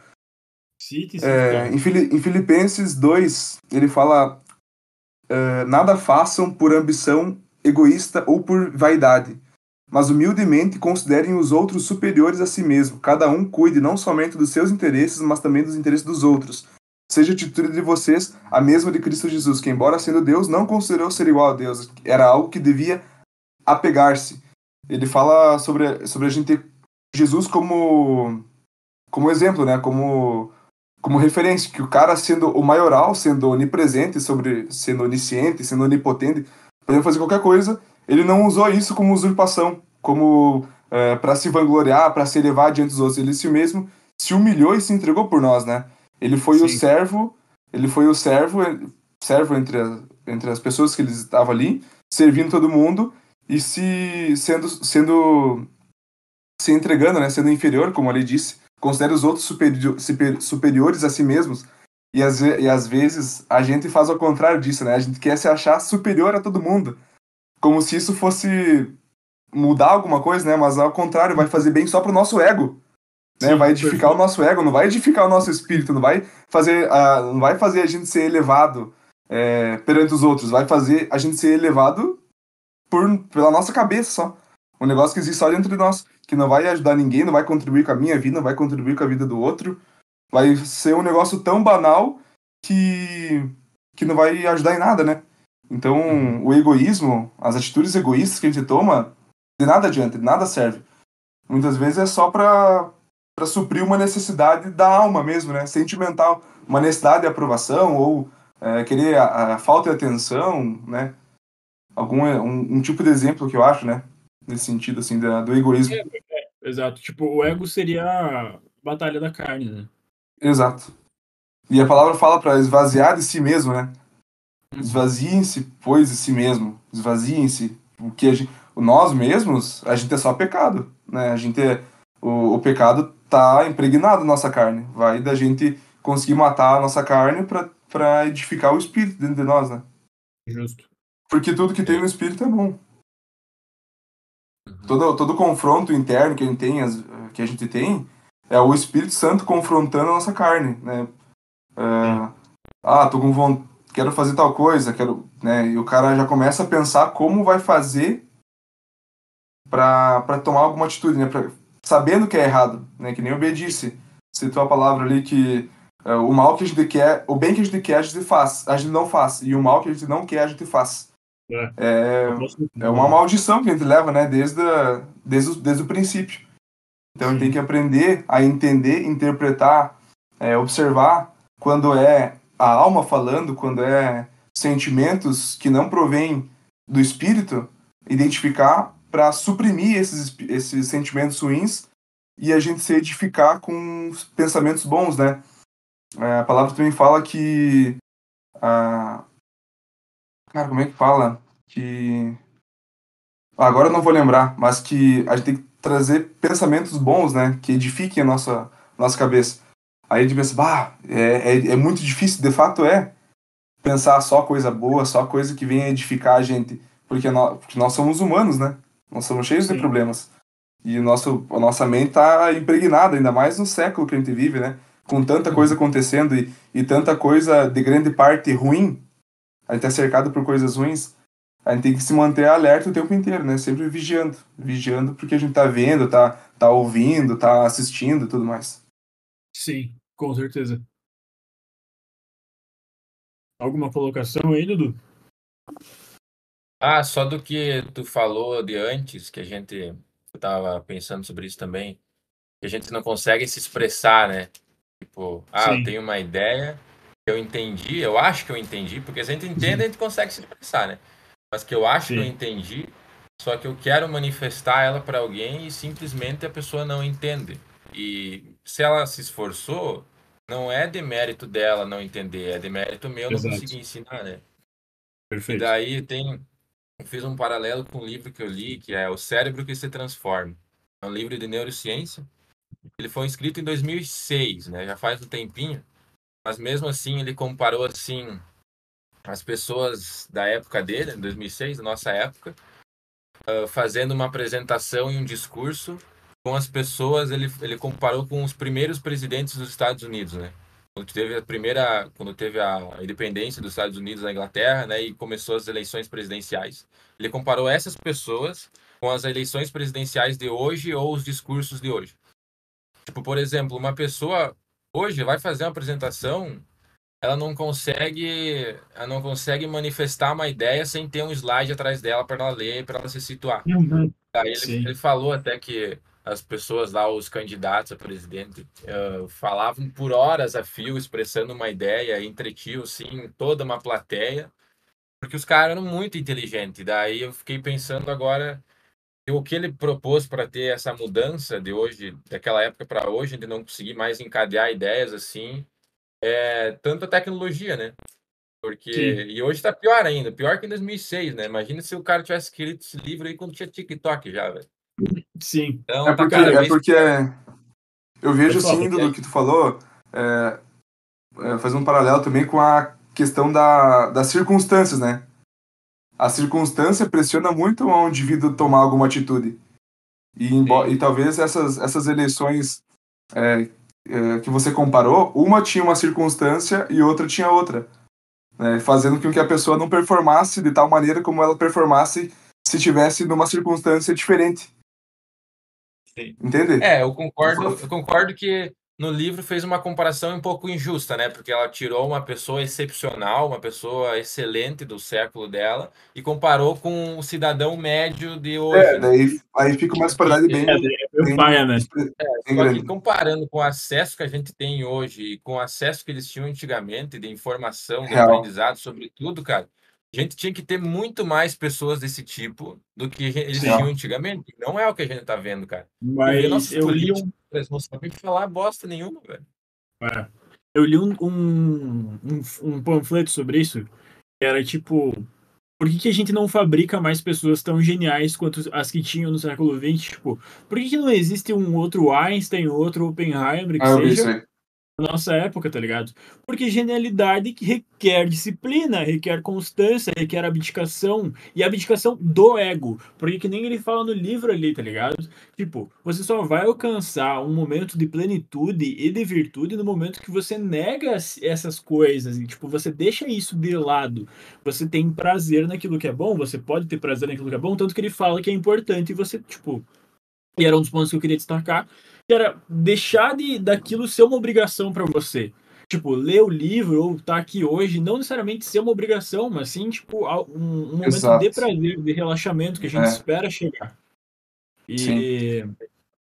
Cite, cite, cara. Em Filipenses 2, ele fala: nada façam por ambição egoísta ou por vaidade, mas humildemente considerem os outros superiores a si mesmo. Cada um cuide não somente dos seus interesses, mas também dos interesses dos outros. Seja a atitude de vocês a mesma de Cristo Jesus, que, embora sendo Deus, não considerou ser igual a Deus. Era algo que devia apegar-se. Ele fala sobre a gente ter Jesus como exemplo, né? Como referência, que o cara sendo o maioral, sendo onipresente, sendo onisciente, sendo onipotente, podendo fazer qualquer coisa, ele não usou isso como usurpação, como para se vangloriar, para se elevar diante dos outros. Ele si mesmo se humilhou e se entregou por nós, né? Ele foi o Sim. servo, ele foi o servo entre as pessoas que ele estava ali, servindo todo mundo e se entregando, né? Sendo inferior, como ali disse, considera os outros superiores a si mesmos. E às vezes a gente faz ao contrário disso, né? A gente quer se achar superior a todo mundo, como se isso fosse mudar alguma coisa, né? Mas ao contrário, vai fazer bem só pro nosso ego, né? Sim, Vai edificar perfeito. o nosso ego, não vai edificar o nosso espírito, não vai fazer a gente ser elevado perante os outros, vai fazer a gente ser elevado pela nossa cabeça só. Um negócio que existe só dentro de nós, que não vai ajudar ninguém, não vai contribuir com a minha vida, não vai contribuir com a vida do outro. Vai ser um negócio tão banal que não vai ajudar em nada, né? Então, o egoísmo, as atitudes egoístas que a gente toma, de nada adianta, de nada serve. Muitas vezes é só para suprir uma necessidade da alma mesmo, né? Sentimental. Uma necessidade de aprovação ou querer a falta de atenção, né? Um tipo de exemplo que eu acho, né? Nesse sentido, assim, do egoísmo. Exato. Tipo, o ego seria a batalha da carne, né? Exato. E a palavra fala para esvaziar de si mesmo, né? Esvaziem-se, pois, de si mesmo. Esvaziem-se. Nós mesmos, a gente é só pecado, né? O pecado tá impregnado na nossa carne. Vai da gente conseguir matar a nossa carne para edificar o espírito dentro de nós, né? Justo. Porque tudo que tem Sim. no espírito é bom. Uhum. Todo confronto interno que a gente tem é o Espírito Santo confrontando a nossa carne, né? Sim. Tô com vontade, quero fazer tal coisa, né? E o cara já começa a pensar como vai fazer para tomar alguma atitude, né? Sabendo que é errado, né? Que nem o B disse, citou a palavra ali que o mal que a gente quer, o bem que a gente quer, a gente não faz, e o mal que a gente não quer, a gente faz. É. É, Eu posso é uma concordar. maldição que a gente leva, né? Desde o princípio. Então, a gente tem Sim. que aprender a entender, interpretar, observar quando é a alma falando, quando é sentimentos que não provêm do espírito, identificar para suprimir esses sentimentos ruins e a gente se edificar com pensamentos bons, né? A palavra também fala que. ah, Cara, como é que fala? Que. Agora eu não vou lembrar, mas que a gente tem que trazer pensamentos bons, né? Que edifiquem a nossa cabeça. Aí a gente pensa, é muito difícil, de fato pensar só coisa boa, só coisa que venha edificar a gente. Porque nós somos humanos, né? Nós somos cheios de Sim. problemas. E a nossa mente está impregnada, ainda mais no século que a gente vive, né? Com tanta coisa acontecendo e tanta coisa de grande parte ruim, a gente é cercado por coisas ruins. A gente tem que se manter alerta o tempo inteiro, né? Sempre vigiando. Vigiando porque a gente tá vendo, tá ouvindo, tá assistindo e tudo mais. Sim, com certeza. Alguma colocação aí, Dudu? Só do que tu falou de antes, eu tava pensando sobre isso também, que a gente não consegue se expressar, né? Tipo, eu Sim. tenho uma ideia, eu entendi, eu acho que eu entendi, porque se a gente entende, a gente consegue se expressar, né? Mas que eu acho que eu Sim. entendi, só que eu quero manifestar ela para alguém e simplesmente a pessoa não entende. E se ela se esforçou, não é de mérito dela não entender, é de mérito meu não conseguir Exato. ensinar, né? E Perfeito. daí eu fiz um paralelo com um livro que eu li, que é O Cérebro que se Transforma. É um livro de neurociência. Ele foi escrito em 2006, né? Já faz um tempinho, mas mesmo assim ele comparou assim as pessoas da época dele, em 2006, da nossa época, fazendo uma apresentação e um discurso com as pessoas, ele comparou com os primeiros presidentes dos Estados Unidos, né? Quando teve a independência dos Estados Unidos da Inglaterra, né, e começou as eleições presidenciais. Ele comparou essas pessoas com as eleições presidenciais de hoje ou os discursos de hoje. Tipo, por exemplo, uma pessoa hoje vai fazer uma apresentação, ela não consegue manifestar uma ideia sem ter um slide atrás dela para ela ler, para ela se situar. Uhum. Aí ele Sim. falou até que as pessoas lá, os candidatos a presidente, falavam por horas a fio, expressando uma ideia, entretiam, sim, toda uma plateia, porque os caras eram muito inteligentes. Daí eu fiquei pensando agora, o que ele propôs para ter essa mudança de hoje, daquela época para hoje, de não conseguir mais encadear ideias assim, é tanta tecnologia, né? Porque, Sim. e hoje tá pior ainda, pior que em 2006, né? Imagina se o cara tivesse escrito esse livro aí quando tinha TikTok já, velho. Sim. É Então tá porque, cada é vez porque pior. eu vejo Pode falar, assim, pode do falar. que tu falou, fazer um paralelo também com a questão das circunstâncias, né? A circunstância pressiona muito o indivíduo tomar alguma atitude. E Sim. talvez essas eleições que você comparou, uma tinha uma circunstância e outra tinha outra, né? Fazendo com que a pessoa não performasse de tal maneira como ela performasse se tivesse numa circunstância diferente. Sim. Entende? Eu concordo que no livro fez uma comparação um pouco injusta, né? Porque ela tirou uma pessoa excepcional, uma pessoa excelente do século dela e comparou com o cidadão médio de hoje, né? Daí aí fica uma Só disparidade que, Meu pai, bem, né? bem só que grande. comparando com o acesso que a gente tem hoje e com o acesso que eles tinham antigamente de informação, de Real. aprendizado sobre tudo, cara, a gente tinha que ter muito mais pessoas desse tipo do que eles tinham Real. antigamente. Não é o que a gente tá vendo, cara. Tu vê Mas nossos eu li políticos, eles não sabem falar bosta nenhuma, velho. é, eu li um panfleto sobre isso, que era tipo, por que a gente não fabrica mais pessoas tão geniais quanto as que tinham no século XX? Tipo, por que não existe um outro Einstein, outro Oppenheimer, que Eu vi isso seja, aí. nossa época, tá ligado? Porque genialidade requer disciplina, requer constância, requer abdicação e abdicação do ego. Porque que nem ele fala no livro ali, tá ligado? Tipo, você só vai alcançar um momento de plenitude e de virtude no momento que você nega essas coisas e tipo, você deixa isso de lado. Você tem prazer naquilo que é bom, você pode ter prazer naquilo que é bom, tanto que ele fala que é importante e você, tipo, e era um dos pontos que eu queria destacar, que era deixar daquilo ser uma obrigação para você. Tipo, ler o livro ou estar aqui hoje, não necessariamente ser uma obrigação, mas sim, tipo, um momento de Exato. prazer, de relaxamento que a gente É, espera chegar. sim. E,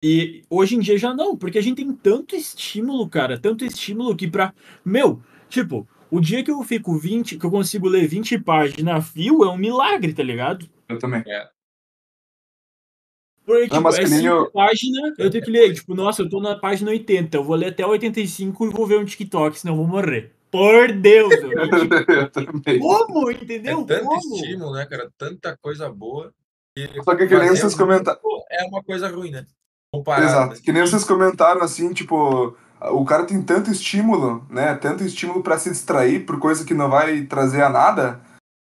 e hoje em dia já não, porque a gente tem tanto estímulo, cara, tanto estímulo que pra. Meu, tipo, o dia que eu fico 20, que eu consigo ler 20 páginas a fio, é um milagre, tá ligado? Eu também. É, Porque, Não, tipo, mas é que nem 5 eu. páginas, eu tenho que ler. Tipo, nossa, eu tô na página 80, eu vou ler até 85 e vou ver um TikTok, senão eu vou morrer. Por Deus! E, tipo, Eu também. como? é Entendeu? tanto Como? estímulo, né, cara? Tanta coisa boa. E Só que nem fazer vocês muito comentaram. é uma coisa ruim, né? Comparado, Exato. né? Que nem Sim. vocês comentaram assim, tipo, o cara tem tanto estímulo, né? Tanto estímulo pra se distrair por coisa que não vai trazer a nada.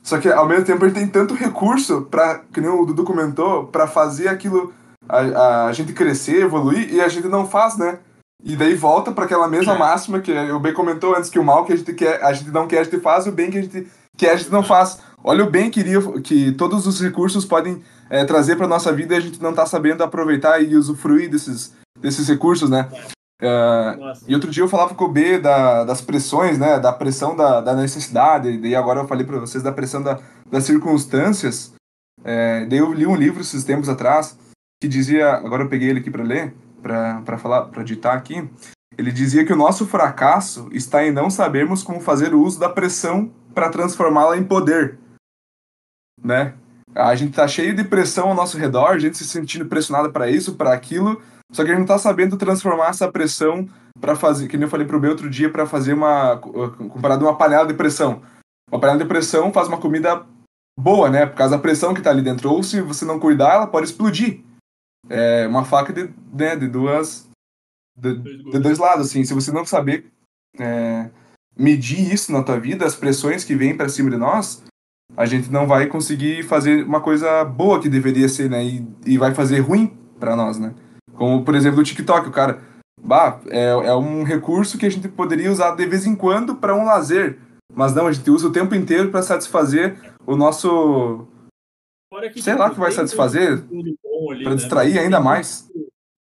Só que ao mesmo tempo ele tem tanto recurso para, que nem o Dudu comentou, para fazer aquilo a gente crescer, evoluir e a gente não faz, né? E daí volta para aquela mesma É, máxima que o Ben comentou antes que o mal que a gente quer, a gente não quer, a gente faz, o bem que a gente quer, a gente não faz. Olha o bem que todos os recursos podem trazer para nossa vida e a gente não tá sabendo aproveitar e usufruir desses recursos, né? Nossa. E outro dia eu falava com o B das pressões, né? Da pressão da necessidade, e daí agora eu falei para vocês da pressão das circunstâncias. Daí eu li um livro esses tempos atrás que dizia, agora eu peguei ele aqui para ler, para falar, para ditar aqui. Ele dizia que o nosso fracasso está em não sabermos como fazer o uso da pressão para transformá-la em poder, né? A gente tá cheio de pressão ao nosso redor, a gente se sentindo pressionado para isso, para aquilo, só que a gente não tá sabendo transformar essa pressão para fazer, que nem eu falei pro B outro dia, para fazer comparado a uma panela de pressão. Uma panela de pressão faz uma comida boa, né? Por causa da pressão que tá ali dentro. Ou se você não cuidar, ela pode explodir. É uma faca de dois lados, assim. Se você não saber medir isso na tua vida, as pressões que vêm para cima de nós, a gente não vai conseguir fazer uma coisa boa que deveria ser, né? E vai fazer ruim para nós, né? Como, por exemplo, o TikTok, o cara. Bah, é um recurso que a gente poderia usar de vez em quando para um lazer. Mas não, a gente usa o tempo inteiro para satisfazer o nosso. Fora que, Sei lá tipo, que vai tem muito satisfazer, conteúdo bom ali, para né, meu? distrair ainda mais.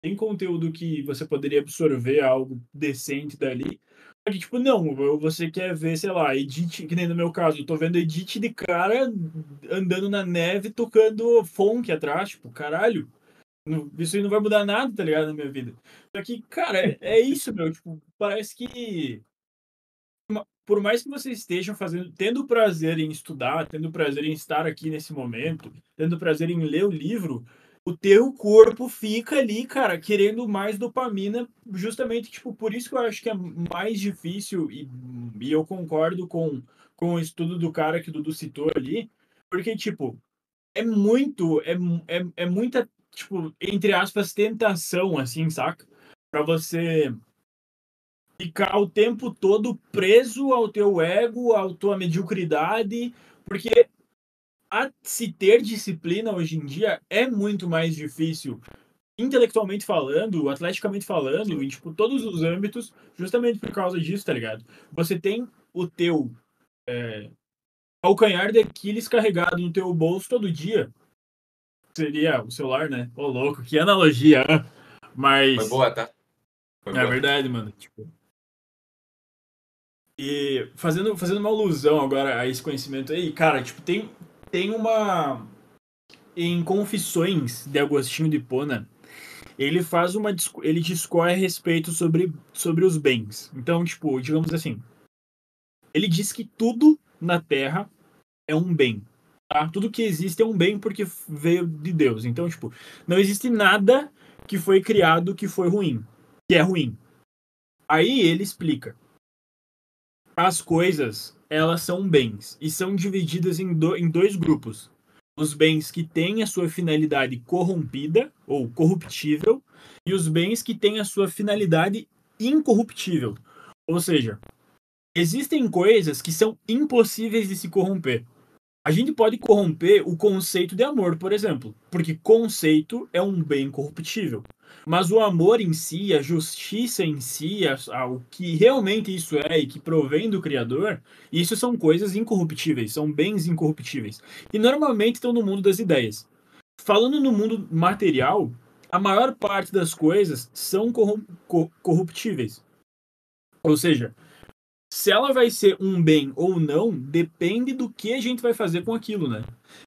Tem conteúdo que você poderia absorver algo decente dali. Só que, tipo, não, você quer ver, sei lá, edit, que nem no meu caso, eu tô vendo edit de cara andando na neve tocando funk atrás, tipo, caralho. Isso aí não vai mudar nada, tá ligado, na minha vida. Só que, cara, é isso, meu. Tipo, parece que por mais que você esteja fazendo, tendo prazer em estudar, tendo prazer em estar aqui nesse momento, tendo prazer em ler o livro, o teu corpo fica ali, cara, querendo mais dopamina, justamente, tipo, por isso que eu acho que é mais difícil, e eu concordo com o estudo do cara que o Dudu citou ali, porque, tipo, é muito, é muita, tipo, entre aspas, tentação, assim, saca? Pra você ficar o tempo todo preso ao teu ego, à tua mediocridade, porque se ter disciplina hoje em dia é muito mais difícil intelectualmente falando, atleticamente falando, em, tipo, todos os âmbitos, justamente por causa disso, tá ligado? Você tem o teu calcanhar de Aquiles carregado no teu bolso todo dia. Seria o celular, né? Ô, louco, que analogia. Foi Mas boa, tá? Foi é boa. verdade, mano. Tipo, e fazendo uma alusão agora a esse conhecimento aí, cara, tipo, tem uma. Em Confissões de Agostinho de Hipona, ele faz ele discorre a respeito sobre os bens. Então, tipo, digamos assim, ele diz que tudo na Terra é um bem. Tá? Tudo que existe é um bem porque veio de Deus. Então, tipo, não existe nada que foi criado que foi ruim, que é ruim. Aí ele explica. As coisas, elas são bens e são divididas em dois grupos. Os bens que têm a sua finalidade corrompida ou corruptível e os bens que têm a sua finalidade incorruptível. Ou seja, existem coisas que são impossíveis de se corromper. A gente pode corromper o conceito de amor, por exemplo, porque conceito é um bem corruptível. Mas o amor em si, a justiça em si, o que realmente isso é e que provém do Criador, isso são coisas incorruptíveis, são bens incorruptíveis. E normalmente estão no mundo das ideias. Falando no mundo material, a maior parte das coisas são corruptíveis. Ou seja, se ela vai ser um bem ou não, depende do que a gente vai fazer com aquilo, né?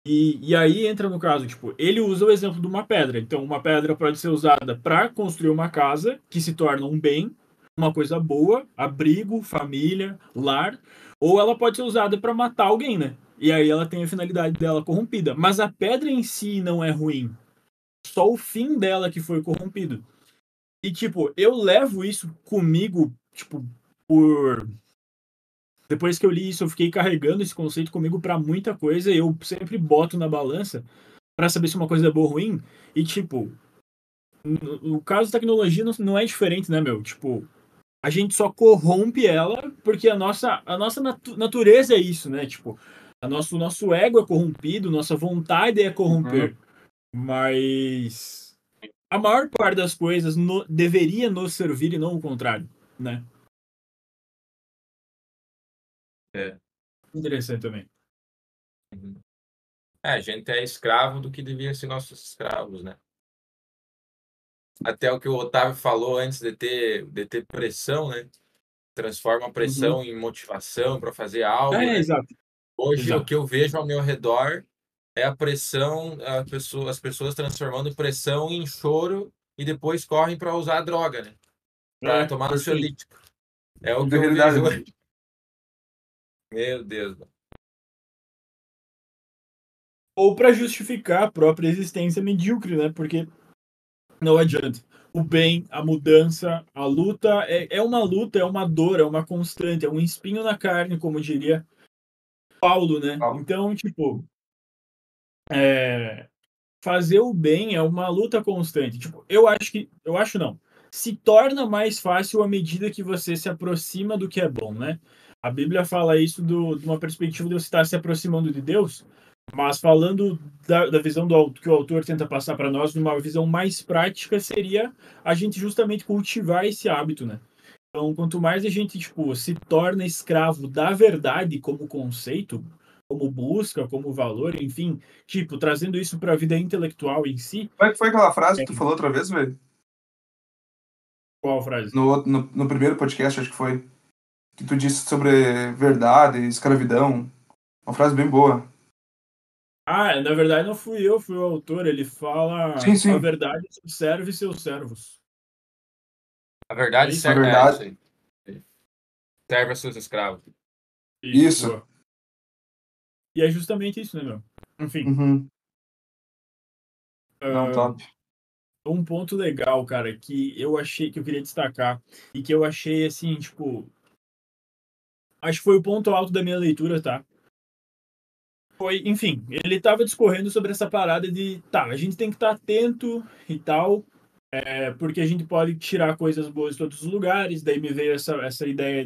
E aí entra no caso, tipo, ele usa o exemplo de uma pedra. Então, uma pedra pode ser usada para construir uma casa, que se torna um bem, uma coisa boa, abrigo, família, lar, ou ela pode ser usada para matar alguém, né? E aí ela tem a finalidade dela corrompida. Mas a pedra em si não é ruim. Só o fim dela que foi corrompido. E, tipo, eu levo isso comigo, tipo, por depois que eu li isso, eu fiquei carregando esse conceito comigo para muita coisa. E eu sempre boto na balança para saber se uma coisa é boa ou ruim. E, tipo, no caso da tecnologia não é diferente, né, meu? Tipo, a gente só corrompe ela porque a nossa natureza é isso, né? Tipo, o nosso ego é corrompido, nossa vontade é Uhum. corromper. Mas a maior parte das coisas deveria nos servir e não o contrário, né? É. Interessante também. Uhum. A gente é escravo do que devia ser nossos escravos, né? Até o que o Otávio falou antes de ter pressão, né? Transforma a Uhum. pressão em motivação para fazer algo, É, né? exato, Hoje, o exato. que eu vejo ao meu redor é a pressão, as pessoas transformando pressão em choro e depois correm para usar a droga, né? Para É, tomar perfeito. ansiolítico. É o que Muita eu realidade, vejo mano. hoje. Meu Deus, mano. Ou para justificar a própria existência medíocre, né? Porque não adianta. O bem, a mudança, a luta é uma luta, é uma dor, é uma constante, é um espinho na carne, como diria Paulo, né? Fala. Então, tipo, é, fazer o bem é uma luta constante. Tipo, eu acho não. Se torna mais fácil à medida que você se aproxima do que é bom, né? A Bíblia fala isso de uma perspectiva de você estar se aproximando de Deus, mas falando da visão que o autor tenta passar para nós, numa visão mais prática, seria a gente justamente cultivar esse hábito, né? Então, quanto mais a gente, tipo, se torna escravo da verdade como conceito, como busca, como valor, enfim, tipo, trazendo isso para a vida intelectual em si, Como é que foi aquela frase é que tu falou outra vez, velho? qual frase? No primeiro podcast, acho que foi. Que tu disse sobre verdade, escravidão. Uma frase bem boa. Ah, na verdade não fui eu, fui o autor, ele Sim, fala a sim. verdade serve seus servos. A É verdade isso? A é isso verdade. aí. Serve a seus escravos. Isso, Isso. boa. E é justamente isso, né, meu? Enfim, Uhum. Não, ah, top. um ponto legal, cara, que eu achei que eu queria destacar e que eu achei assim, tipo, acho que foi o ponto alto da minha leitura, tá? Foi, enfim, ele estava discorrendo sobre essa parada de, tá, a gente tem que estar atento e tal, porque a gente pode tirar coisas boas de todos os lugares, daí me veio essa ideia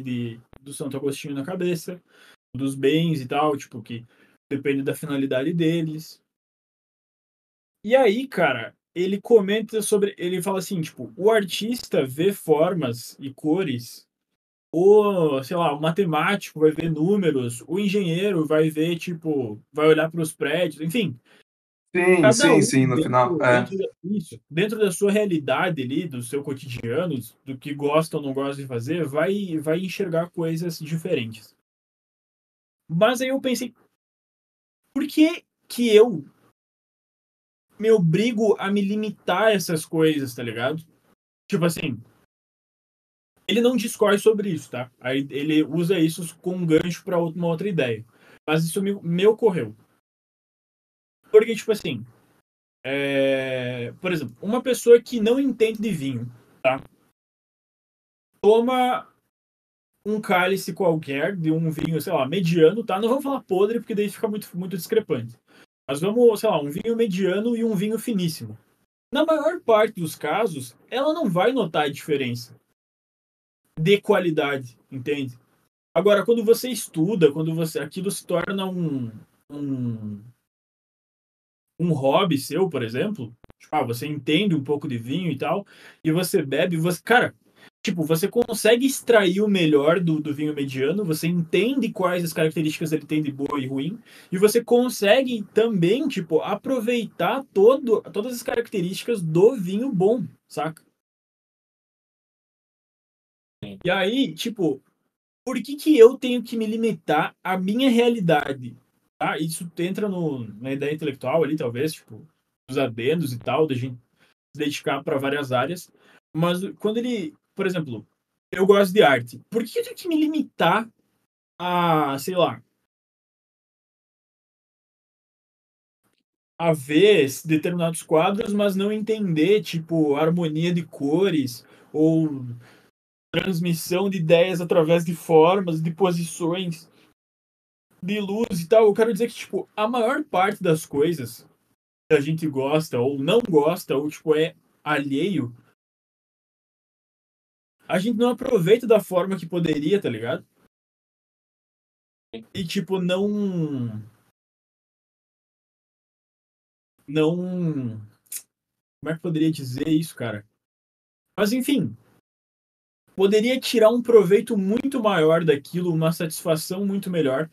do Santo Agostinho na cabeça, dos bens e tal, tipo, que depende da finalidade deles. E aí, cara, ele comenta sobre, ele fala assim, tipo, o artista vê formas e cores, o, sei lá, o matemático vai ver números, o engenheiro vai ver, tipo, vai olhar para os prédios, enfim, Sim, cada sim, um sim, no final. dentro da sua realidade ali, do seu cotidiano, do que gosta ou não gosta de fazer, vai enxergar coisas diferentes. Mas aí eu pensei, por que que eu me obrigo a me limitar a essas coisas, tá ligado? Tipo assim, ele não discorre sobre isso, tá? Aí ele usa isso com um gancho para uma outra ideia. Mas isso me ocorreu. Porque, tipo assim, por exemplo, uma pessoa que não entende de vinho, tá? Toma um cálice qualquer de um vinho, sei lá, mediano, tá? Não vamos falar podre, porque daí fica muito discrepante. Mas vamos, sei lá, um vinho mediano e um vinho finíssimo. Na maior parte dos casos, ela não vai notar a diferença de qualidade, entende? Agora, quando você estuda, quando você aquilo se torna um, um hobby seu, por exemplo, tipo, você entende um pouco de vinho e tal, e você bebe, você, cara, tipo, você consegue extrair o melhor do vinho mediano, você entende quais as características ele tem de boa e ruim, e você consegue também, tipo, aproveitar todas as características do vinho bom, saca? Sim. E aí, tipo, por que que eu tenho que me limitar à minha realidade? Tá? Isso entra na ideia intelectual ali, talvez, tipo, os adendos e tal, da gente se dedicar para várias áreas. Mas quando ele, por exemplo, eu gosto de arte, por que eu tenho que me limitar a, sei lá, a ver determinados quadros, mas não entender, tipo, harmonia de cores ou transmissão de ideias através de formas, de posições, de luz e tal? Eu quero dizer que, tipo, a maior parte das coisas que a gente gosta ou não gosta, ou, tipo, é alheio, a gente não aproveita da forma que poderia, tá ligado? E, tipo, não. Como é que poderia dizer isso, cara? Mas, enfim, poderia tirar um proveito muito maior daquilo, uma satisfação muito melhor,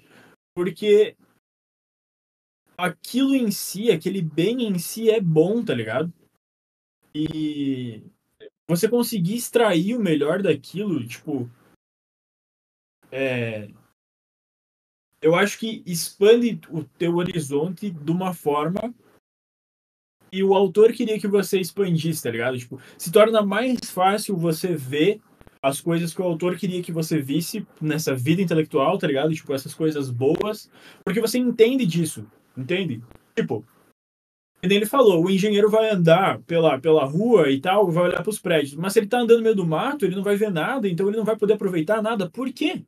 porque aquilo em si, aquele bem em si é bom, tá ligado? E você conseguir extrair o melhor daquilo, tipo, é, eu acho que expande o teu horizonte de uma forma e o autor queria que você expandisse, tá ligado? Tipo, se torna mais fácil você ver as coisas que o autor queria que você visse nessa vida intelectual, tá ligado? Tipo, essas coisas boas, porque você entende disso, entende? Tipo, e daí ele falou, o engenheiro vai andar pela rua e tal, vai olhar para os prédios, mas se ele tá andando no meio do mato, ele não vai ver nada, então ele não vai poder aproveitar nada. Por quê?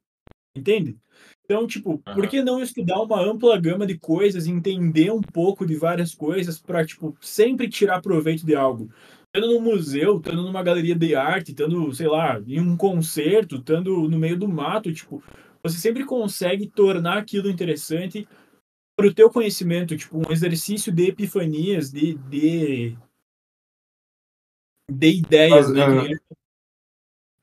Entende? Então, tipo, por Aham. que não estudar uma ampla gama de coisas, entender um pouco de várias coisas para, tipo, sempre tirar proveito de algo? Estando num museu, estando numa galeria de arte, estando, sei lá, em um concerto, estando no meio do mato, tipo, você sempre consegue tornar aquilo interessante para o teu conhecimento, tipo, um exercício de epifanias, de Mas, ideias, né? Que nem ele...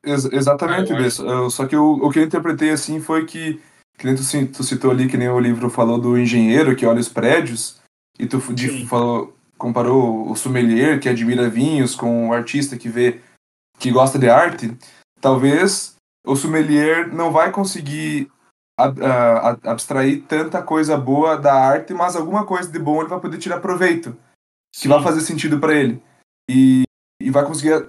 Ah, exatamente, eu acho. Bess. Só que o que eu interpretei assim foi que nem tu citou ali, que nem o livro falou do engenheiro que olha os prédios, e Sim, falou, comparou o sommelier que admira vinhos com o artista que gosta de arte. Talvez o sommelier não vai conseguir abstrair tanta coisa boa da arte, mas alguma coisa de bom ele vai poder tirar proveito, que vai sim. fazer sentido para ele. E vai conseguir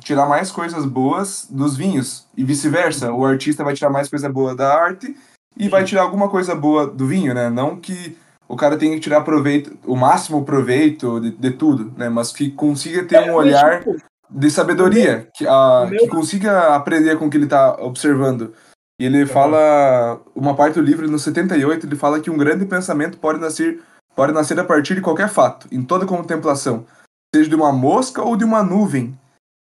tirar mais coisas boas dos vinhos e vice-versa. O artista vai tirar mais coisa boa da arte e vai Sim. tirar alguma coisa boa do vinho, né? Não que o cara tenha que tirar proveito, o máximo proveito de tudo, né? Mas que consiga ter um Mas, olhar tipo, de o meu, sabedoria, o que meu... consiga aprender com o que ele está observando. E ele Aham. fala, uma parte do livro, no 78, ele fala que um grande pensamento pode nascer a partir de qualquer fato, em toda contemplação, seja de uma mosca ou de uma nuvem,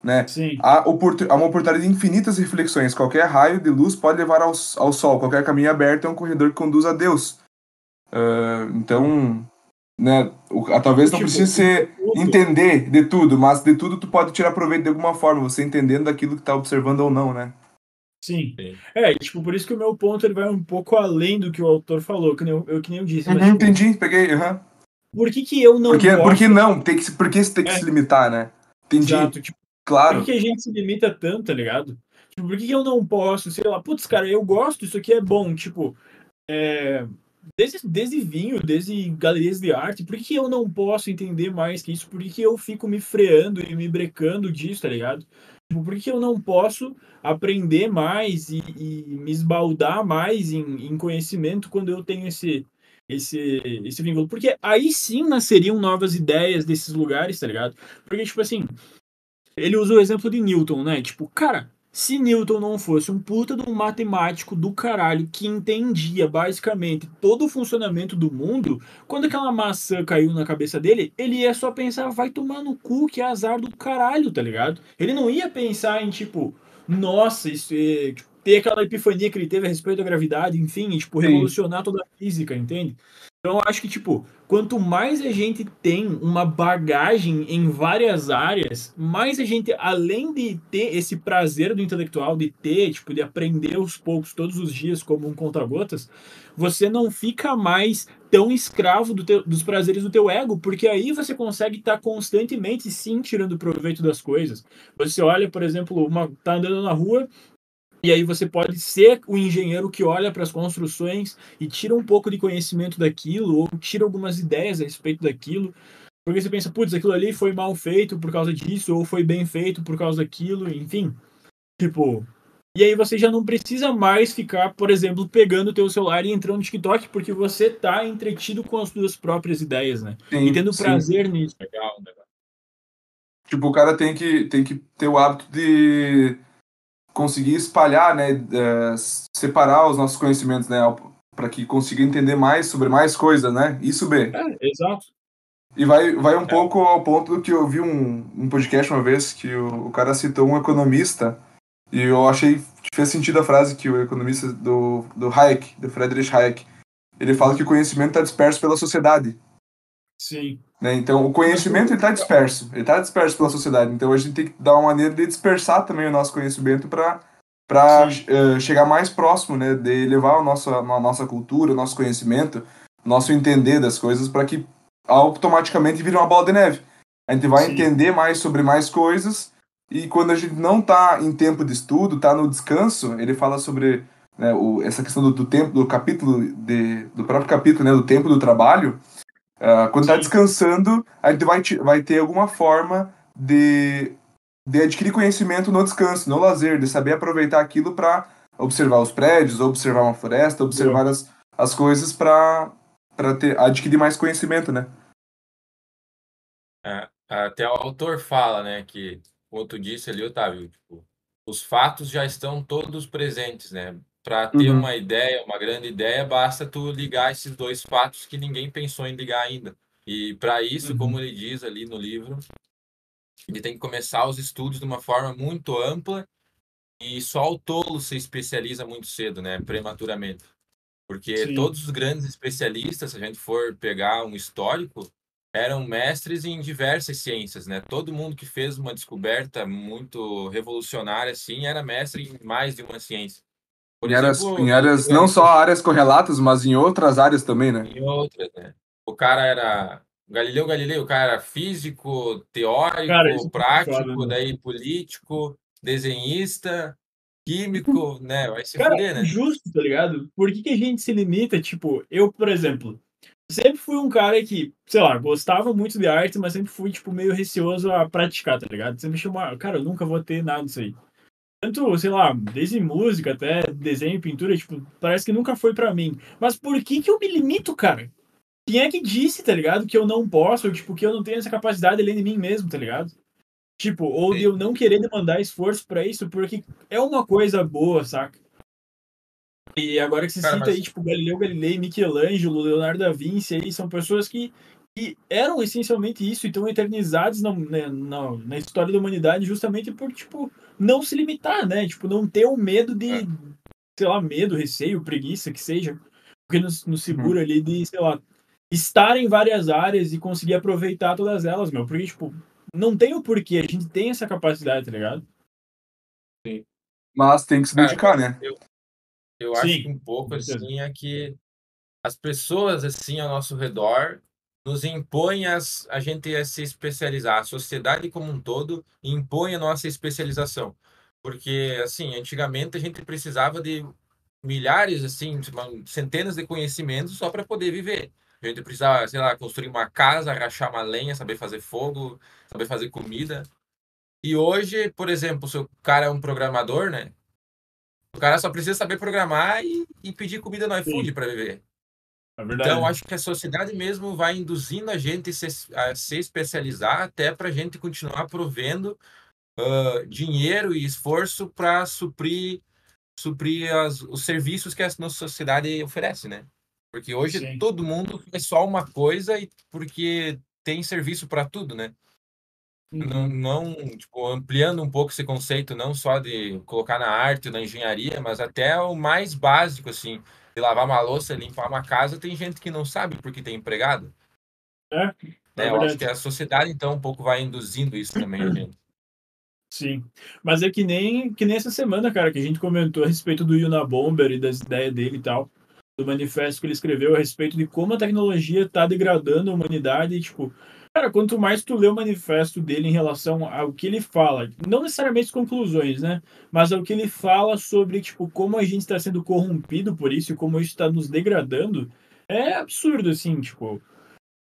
né? Sim. Há uma oportunidade de infinitas reflexões. Qualquer raio de luz pode levar ao sol. Qualquer caminho aberto é um corredor que conduz a Deus. Então, né? Talvez não Tipo, precise ser tudo. entender de tudo, mas de tudo tu pode tirar proveito de alguma forma, você entendendo daquilo que tá observando ou não, né? Sim. Sim. Tipo, por isso que o meu ponto ele vai um pouco além do que o autor falou, que nem eu disse, mas tipo, Entendi, peguei, aham. por que que eu não Por que posso? não? Por que você tem que É, se limitar, né? Entendi, exato, tipo, por que claro. que a gente se limita tanto, tá ligado? Tipo, por que que eu não posso, sei lá, putz, cara, eu gosto, isso aqui é bom, tipo, desde vinho, desde galerias de arte, por que que eu não posso entender mais que isso? Por que que eu fico me freando e me brecando disso, tá ligado? Tipo, por que que eu não posso aprender mais e me esbaldar mais em conhecimento quando eu tenho esse vínculo? Porque aí sim nasceriam novas ideias desses lugares, tá ligado? Porque, tipo assim, ele usa o exemplo de Newton, né? Tipo, cara, se Newton não fosse um puta de um matemático do caralho que entendia basicamente todo o funcionamento do mundo, quando aquela maçã caiu na cabeça dele, ele ia só pensar, vai tomar no cu, que azar do caralho, tá ligado? Ele não ia pensar em tipo, nossa, isso é, tipo, ter aquela epifania que ele teve a respeito da gravidade, enfim, e, tipo, Sim. revolucionar toda a física, entende? Então, eu acho que, tipo, quanto mais a gente tem uma bagagem em várias áreas, mais a gente, além de ter esse prazer do intelectual, de ter, tipo, de aprender aos poucos, todos os dias, como um conta-gotas, você não fica mais tão escravo dos prazeres do teu ego, porque aí você consegue estar constantemente, sim, tirando proveito das coisas. Você olha, por exemplo, tá andando na rua, e aí você pode ser o engenheiro que olha para as construções e tira um pouco de conhecimento daquilo, ou tira algumas ideias a respeito daquilo, porque você pensa, putz, aquilo ali foi mal feito por causa disso, ou foi bem feito por causa daquilo, enfim. Tipo, e aí você já não precisa mais ficar, por exemplo, pegando o teu celular e entrando no TikTok, porque você tá entretido com as suas próprias ideias, né? E Sim, tendo sim. prazer nisso. Legal, legal. Tipo, o cara tem que ter o hábito de conseguir espalhar, né, separar os nossos conhecimentos, né, para que consiga entender mais sobre mais coisas, né? Isso, B. É, exato. E vai um É, pouco ao ponto do que eu vi um podcast uma vez que o cara citou um economista e eu achei que fez sentido a frase que o economista do Hayek, do Friedrich Hayek, ele fala que o conhecimento está disperso pela sociedade, Sim. né? Então, o Mas conhecimento ele está disperso pela sociedade. Então, a gente tem que dar uma maneira de dispersar também o nosso conhecimento para sim, chegar mais próximo, né? De levar a nossa cultura, o nosso conhecimento, o nosso entender das coisas para que automaticamente vire uma bola de neve. A gente vai sim, entender mais sobre mais coisas e quando a gente não está em tempo de estudo, está no descanso, ele fala sobre, né, essa questão do tempo, do capítulo, do próprio capítulo, né? Do tempo do trabalho. Quando está sim. descansando, a gente vai ter alguma forma de adquirir conhecimento no descanso, no lazer, de saber aproveitar aquilo para observar os prédios, observar uma floresta, Boa. observar as coisas para adquirir mais conhecimento, né? até o autor fala, né, que, como tu disse ali, Otávio, tipo, os fatos já estão todos presentes, né? Para ter Uhum, uma ideia, uma grande ideia, basta tu ligar esses dois fatos que ninguém pensou em ligar ainda. E para isso, como Uhum. ele diz ali no livro, ele tem que começar os estudos de uma forma muito ampla e só o tolo se especializa muito cedo, né, prematuramente. Porque Sim. todos os grandes especialistas, se a gente for pegar um histórico, eram mestres em diversas ciências, né? Todo mundo que fez uma descoberta muito revolucionária, assim, era mestre em mais de uma ciência. Por exemplo, em Galileu áreas, não só Galilei, áreas correlatas, mas em outras áreas também, né? em outras, né? O cara era Galileu Galilei, o cara era físico, Cara, isso teórico, é muito foda, prático, né? daí político, desenhista, químico, né? Vai se Cara, fuder, né? justo, tá ligado? Por que que a gente se limita? Tipo, eu, por exemplo, sempre fui um cara que, sei lá, gostava muito de arte, mas sempre fui, tipo, meio receoso a praticar, tá ligado? Sempre chamava, cara, eu nunca vou ter nada disso aí. Tanto, sei lá, desde música até desenho e pintura, tipo, parece que nunca foi pra mim. Mas por que que eu me limito, cara? Quem é que disse, tá ligado? Que eu não posso, ou, tipo, que eu não tenho essa capacidade além de mim mesmo, tá ligado? Tipo, ou de Sim. eu não querer demandar esforço pra isso, porque é uma coisa boa, saca? E agora que se Cara, cita aí, mas tipo, Galileu Galilei, Michelangelo, Leonardo da Vinci, aí são pessoas que eram essencialmente isso e estão eternizados na história da humanidade justamente por, tipo, não se limitar, né? Tipo, não ter o medo de, sei lá, medo, receio, preguiça, que seja, porque nos Uhum. segura ali de, sei lá, estar em várias áreas e conseguir aproveitar todas elas, meu. Porque, tipo, não tem o porquê, a gente tem essa capacidade, tá ligado? Sim. Mas tem que se Cara, dedicar, né? eu acho que Sim, um pouco com certeza. assim é que as pessoas assim ao nosso redor nos impõem a gente a se especializar. A sociedade como um todo impõe a nossa especialização. Porque, assim, antigamente a gente precisava de milhares, assim, centenas de conhecimentos só para poder viver. A gente precisava, sei lá, construir uma casa, rachar uma lenha, saber fazer fogo, saber fazer comida. E hoje, por exemplo, se o cara é um programador, né? O cara só precisa saber programar e pedir comida no iFood Sim, para viver. é Então, verdade. acho que a sociedade mesmo vai induzindo a gente a se especializar até para a gente continuar provendo dinheiro e esforço para suprir os serviços que a nossa sociedade oferece, né? Porque hoje Sim. todo mundo faz só uma coisa e porque tem serviço para tudo, né? Não, Uhum. não, tipo, ampliando um pouco esse conceito, não só de colocar na arte, na engenharia, mas até o mais básico, assim, de lavar uma louça, limpar uma casa, tem gente que não sabe porque tem empregado, É, é né? Eu acho que verdade. a sociedade, então, um pouco vai induzindo isso também a gente. Sim. Mas é que nem essa semana, cara, que a gente comentou a respeito do Yuna Bomber e das ideias dele e tal, do manifesto que ele escreveu a respeito de como a tecnologia tá degradando a humanidade e, tipo, cara, quanto mais tu lê o manifesto dele em relação ao que ele fala, não necessariamente as conclusões, né, mas ao que ele fala sobre, tipo, como a gente está sendo corrompido por isso e como isso está nos degradando, é absurdo, assim, tipo,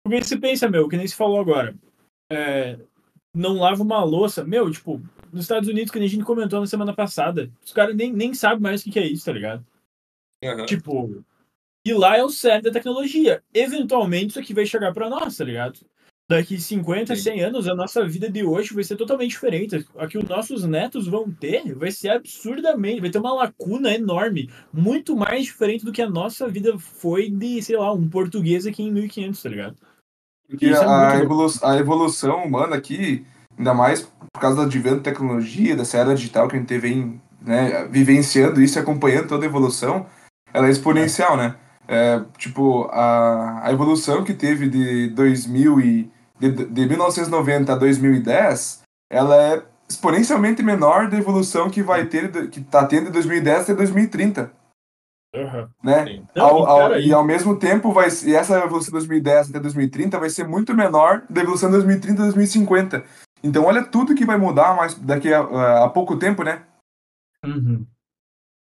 porque você pensa, meu, que nem se falou agora, não lava uma louça. Meu, tipo, nos Estados Unidos, que nem a gente comentou na semana passada, os caras nem sabem mais o que é isso, tá ligado? Aham, Tipo, e lá é o cerne da tecnologia. Eventualmente isso aqui vai chegar pra nós, tá ligado? Daqui 50, sim. 100 anos, a nossa vida de hoje vai ser totalmente diferente. A que os nossos netos vão ter vai ser absurdamente, vai ter uma lacuna enorme, muito mais diferente do que a nossa vida foi de, sei lá, um português aqui em 1500, tá ligado? Porque E isso é muito louco. a evolução humana aqui, ainda mais por causa do advento da tecnologia, dessa era digital que a gente vem, né, vivenciando isso e acompanhando toda a evolução, ela é É. exponencial, né? É, tipo, a evolução que teve de 2000 de 1990 a 2010, ela é exponencialmente menor da evolução que vai ter, que tá tendo de 2010 até 2030, Uhum. né? Sim. Não, e cara, E ao mesmo tempo, e essa evolução de 2010 até 2030 vai ser muito menor da evolução de 2030 a 2050. Então, olha tudo que vai mudar mais daqui a pouco tempo, né? uhum.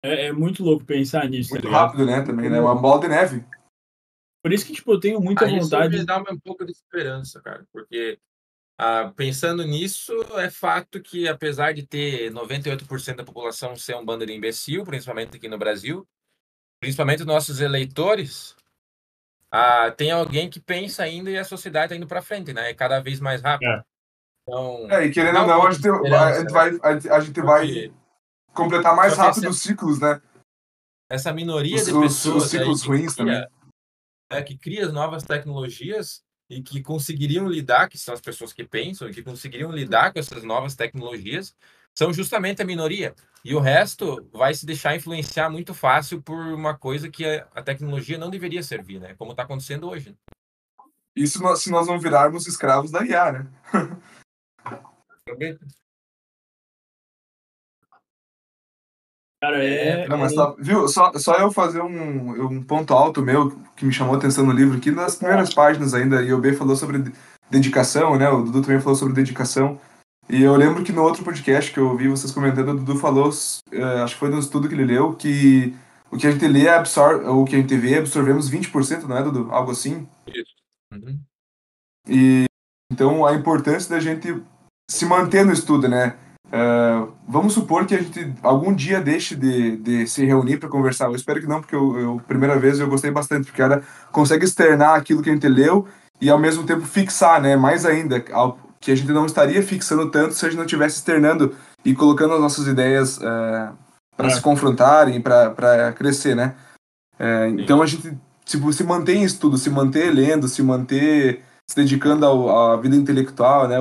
É muito louco pensar nisso, tá Muito ligado? rápido, né? E Também, né? Uma bola de neve. por isso que, tipo, eu tenho muita Ah, isso me vontade. dá um pouco de esperança, cara, porque pensando nisso, é fato que apesar de ter 98% da população ser um bando de imbecil, principalmente aqui no Brasil, principalmente os nossos eleitores, tem alguém que pensa ainda e a sociedade está indo para frente, né? Cada vez mais rápido. É, Então, É, e querendo dá ou um não, pouco de esperança, né? a gente vai Porque completar mais só que rápido os ciclos, né? essa minoria de Os pessoas aí ciclos ruins também. que cria as novas tecnologias e que conseguiriam lidar, que são as pessoas que pensam, que conseguiriam lidar com essas novas tecnologias, são justamente a minoria. E o resto vai se deixar influenciar muito fácil por uma coisa que a tecnologia não deveria servir, né? Como está acontecendo hoje. Isso se nós não virarmos escravos da IA, né? Também. cara, Não, mas é... tá, viu? Só eu fazer um ponto alto meu que me chamou a atenção no livro aqui, nas primeiras páginas ainda, e o B falou sobre dedicação, né? O Dudu também falou sobre dedicação. E eu lembro que no outro podcast que eu ouvi vocês comentando, o Dudu falou, acho que foi no estudo que ele leu, que o que a gente lê absorve, o que a gente vê absorvemos 20%, não é, Dudu? Algo assim. Isso. Uhum. Então, a importância da gente se manter no estudo, né? Vamos supor que a gente algum dia deixe de se reunir para conversar. Eu espero que não, porque primeira vez eu gostei bastante, porque ela consegue externar aquilo que a gente leu e ao mesmo tempo fixar, né? Mais ainda, que a gente não estaria fixando tanto se a gente não estivesse externando e colocando as nossas ideias para se é, confrontarem, para crescer, né? Sim. Então a gente se mantém em estudo, se manter lendo, se manter se dedicando à vida intelectual, né?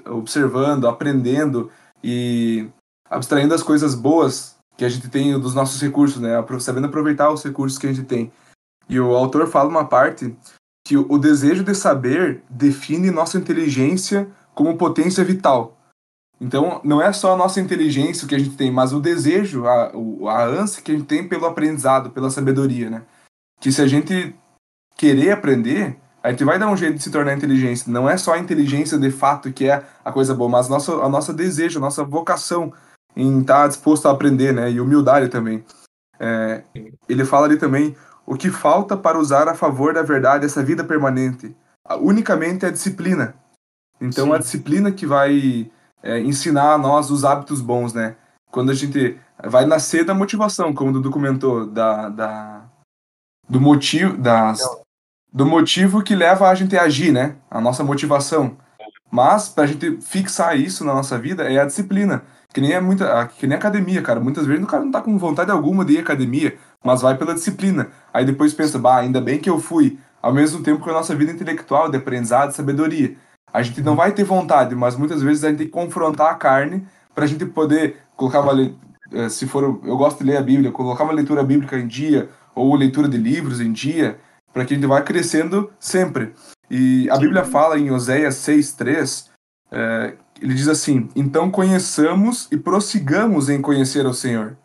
Observando, aprendendo e abstraindo as coisas boas que a gente tem dos nossos recursos, né? Sabendo aproveitar os recursos que a gente tem. E o autor fala uma parte que o desejo de saber define nossa inteligência como potência vital. Então, não é só a nossa inteligência que a gente tem, mas o desejo, a ânsia que a gente tem pelo aprendizado, pela sabedoria, né? Que se a gente querer aprender, a gente vai dar um jeito de se tornar inteligência. Não é só a inteligência de fato que é a coisa boa, mas a nossa desejo, a nossa vocação em estar disposto a aprender, né? E humildade também. Ele fala ali também o que falta para usar a favor da verdade essa vida permanente. Unicamente a disciplina. Então a Sim. disciplina que vai ensinar a nós os hábitos bons, né? Quando a gente vai nascer da motivação, como o Dudu comentou, do motivo, do motivo que leva a gente a agir, né? A nossa motivação. Mas para a gente fixar isso na nossa vida é a disciplina. Que nem academia, cara. Muitas vezes o cara não tá com vontade alguma de ir à academia, mas vai pela disciplina. Aí depois pensa, bah, ainda bem que eu fui. Ao mesmo tempo que a nossa vida intelectual, de aprendizado, de sabedoria. A gente não vai ter vontade, mas muitas vezes a gente tem que confrontar a carne para a gente poder colocar se for, eu gosto de ler a Bíblia, colocar uma leitura bíblica em dia ou leitura de livros em dia, para que a gente vá crescendo sempre. E a Bíblia fala em Oséias 6:3, ele diz assim: então conheçamos e prossigamos em conhecer ao Senhor.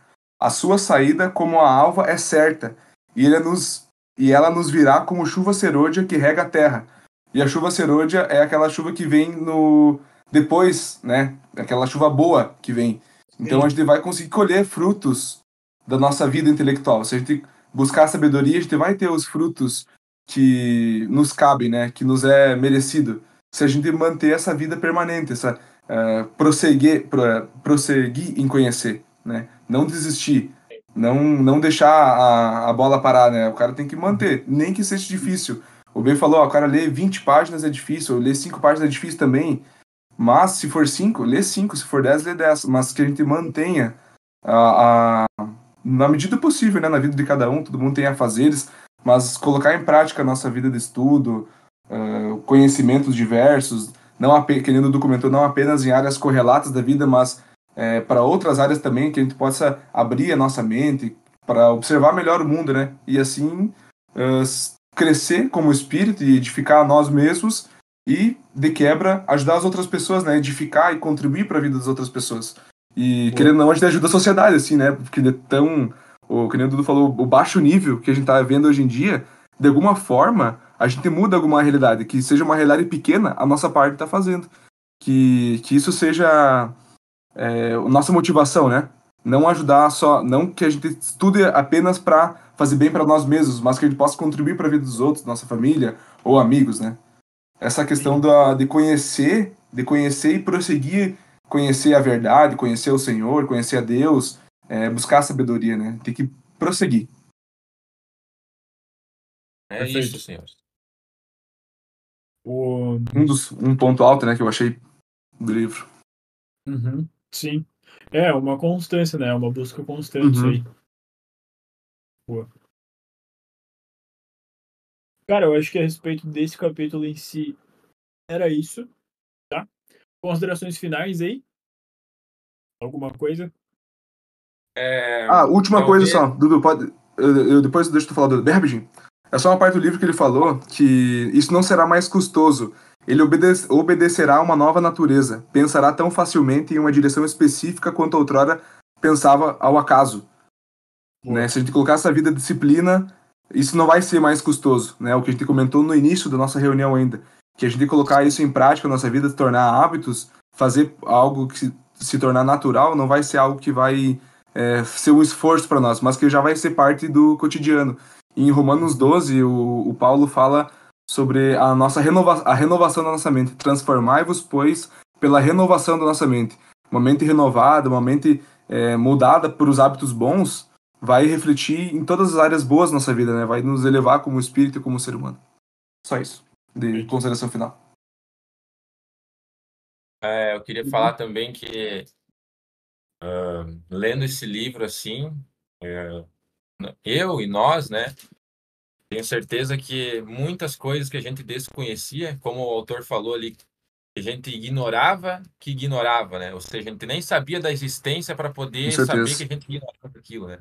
A sua saída como a alva é certa, e ela nos virá como chuva serôdia que rega a terra. E a chuva serôdia é aquela chuva que vem no depois, né? Aquela chuva boa que vem. Então a gente vai conseguir colher frutos da nossa vida intelectual. Se a gente buscar a sabedoria, a gente vai ter os frutos que nos cabem, né? Que nos é merecido. Se a gente manter essa vida permanente, prosseguir em conhecer, né? Não desistir, não deixar a bola parar, né? O cara tem que manter, nem que seja difícil. O Ben falou, ó, o cara lê 20 páginas é difícil, ler 5 páginas é difícil também, mas se for 5, lê 5, se for 10, lê 10, mas que a gente mantenha na medida do possível, né, na vida de cada um, todo mundo tem afazeres, mas colocar em prática a nossa vida de estudo, conhecimentos diversos, não que nem o documentou, não apenas em áreas correlatas da vida, mas para outras áreas também, que a gente possa abrir a nossa mente para observar melhor o mundo, né? E assim crescer como espírito e edificar a nós mesmos e, de quebra, ajudar as outras pessoas, né? Edificar e contribuir para a vida das outras pessoas. E, querendo ou não, a gente ajuda a sociedade, assim, né? Porque é tão, que nem o Dudu falou, o baixo nível que a gente tá vendo hoje em dia, de alguma forma, a gente muda alguma realidade, que seja uma realidade pequena, a nossa parte tá fazendo. Que isso seja nossa motivação, né? Não ajudar só, não que a gente estude apenas para fazer bem para nós mesmos, mas que a gente possa contribuir para a vida dos outros, nossa família ou amigos, né? Essa questão de conhecer e prosseguir, conhecer a verdade, conhecer o Senhor, conhecer a Deus, buscar a sabedoria, né? Tem que prosseguir. É Perfeito. isso, senhor. Um ponto alto, né, que eu achei do livro. Uhum, sim. É uma constância, né? Uma busca constante isso aí. Boa. Cara, eu acho que a respeito desse capítulo em si era isso, tá? Considerações finais aí? Alguma coisa? Última coisa Talvez. só, Dudu, pode. Eu depois deixo tu falar do bem rapidinho. É só uma parte do livro que ele falou que isso não será mais custoso. Ele obedecerá a uma nova natureza. Pensará tão facilmente em uma direção específica quanto outrora pensava ao acaso. Né? Boa. Se a gente colocar essa vida disciplina, isso não vai ser mais custoso. Né? O que a gente comentou no início da nossa reunião ainda. Que a gente colocar isso em prática na nossa vida, se tornar hábitos, fazer algo que se tornar natural, não vai ser algo que vai ser um esforço para nós, mas que já vai ser parte do cotidiano. E em Romanos 12, o Paulo fala sobre a renovação da nossa mente. Transformai-vos, pois, pela renovação da nossa mente. Uma mente renovada, uma mente mudada por os hábitos bons, vai refletir em todas as áreas boas da nossa vida, né? Vai nos elevar como espírito e como ser humano. Só isso, de consideração final. Eu queria falar também que, lendo esse livro assim, eu e nós, né, tenho certeza que muitas coisas que a gente desconhecia, como o autor falou ali, a gente que ignorava, né? Ou seja, a gente nem sabia da existência para Com poder saber que certeza. a gente ignorava aquilo, né?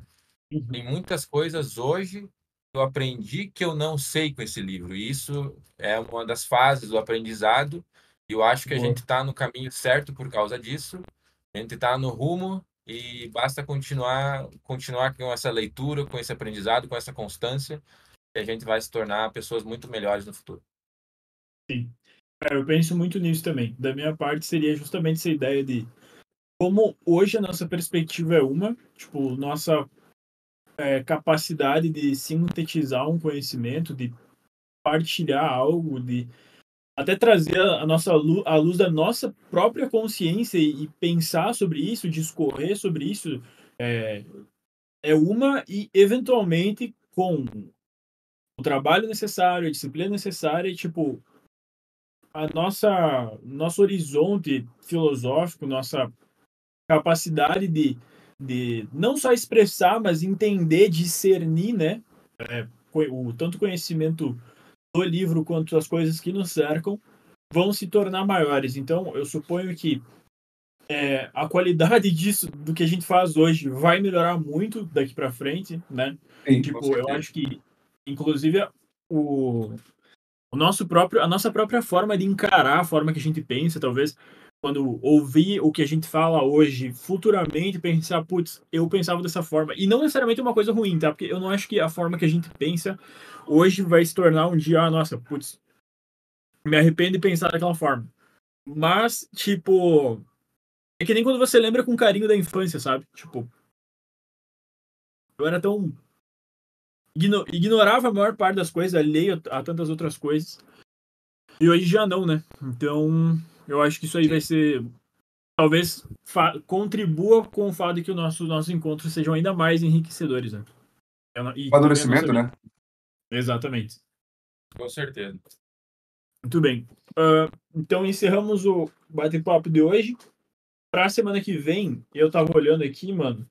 Uhum. Tem muitas coisas hoje eu aprendi que eu não sei com esse livro. E isso é uma das fases do aprendizado. E eu acho que a Boa. gente está no caminho certo por causa disso. A gente está no rumo e basta continuar com essa leitura, com esse aprendizado, com essa constância, que a gente vai se tornar pessoas muito melhores no futuro. Sim. Eu penso muito nisso também. Da minha parte, seria justamente essa ideia de como hoje a nossa perspectiva é uma, tipo, nossa capacidade de sintetizar um conhecimento, de partilhar algo, de até trazer a nossa a luz da nossa própria consciência e pensar sobre isso, discorrer sobre isso, é, é uma e eventualmente com o trabalho necessário, a disciplina necessária, e, tipo, a nosso horizonte filosófico, nossa capacidade de não só expressar, mas entender, discernir, né? O tanto conhecimento do livro quanto as coisas que nos cercam vão se tornar maiores. Então, eu suponho que a qualidade disso, do que a gente faz hoje, vai melhorar muito daqui para frente, né? Sim, com Tipo, eu certeza. acho que, inclusive, o, a nossa própria forma de encarar a forma que a gente pensa, talvez, quando ouvir o que a gente fala hoje, futuramente pensar, putz, eu pensava dessa forma. E não necessariamente uma coisa ruim, tá? Porque eu não acho que a forma que a gente pensa hoje vai se tornar um dia, nossa, putz, me arrependo de pensar daquela forma. Mas, tipo, é que nem quando você lembra com carinho da infância, sabe? Tipo, eu era tão. Ignorava a maior parte das coisas, alheio a tantas outras coisas. E hoje já não, né? Então, eu acho que isso aí vai Sim. ser. Talvez contribua com o fato de que nossos encontros sejam ainda mais enriquecedores, né? E também a nossa Amadurecimento, vida. né? Exatamente. Com certeza. Muito bem. Então, encerramos o bate-papo de hoje. Pra semana que vem, eu tava olhando aqui, mano.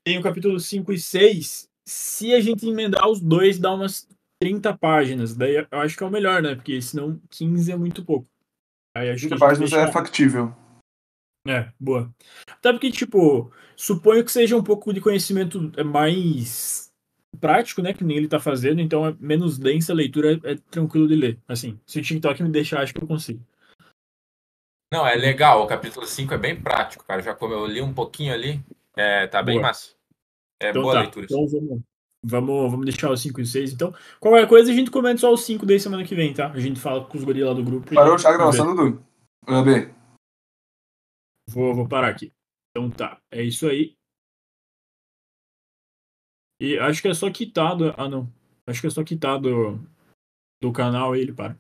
Tem o capítulo 5 e 6. Se a gente emendar os dois, dá umas 30 páginas. Daí eu acho que é o melhor, né? Porque senão 15 é muito pouco. Aí acho que 30 a gente páginas é deixa. factível. Boa. Até porque, tipo, suponho que seja um pouco de conhecimento mais prático, né? Que nem ele tá fazendo, então é menos densa a leitura, é tranquilo de ler. Assim, se o TikTok me deixar, acho que eu consigo. Não, é legal. O capítulo 5 é bem prático, cara. Já como eu li um pouquinho ali, tá bem Boa. massa. É Então boa tá. leitura. Então vamos deixar os 5 e 6. Então, qualquer coisa a gente comenta só os 5 daí semana que vem, tá? A gente fala com os guris lá do grupo Parou já a e vê. gravação, Dudu? B. Vou parar aqui. Então tá. É isso aí. E acho que é só quitar do. Ah, não. Acho que é só quitar do canal aí, ele para.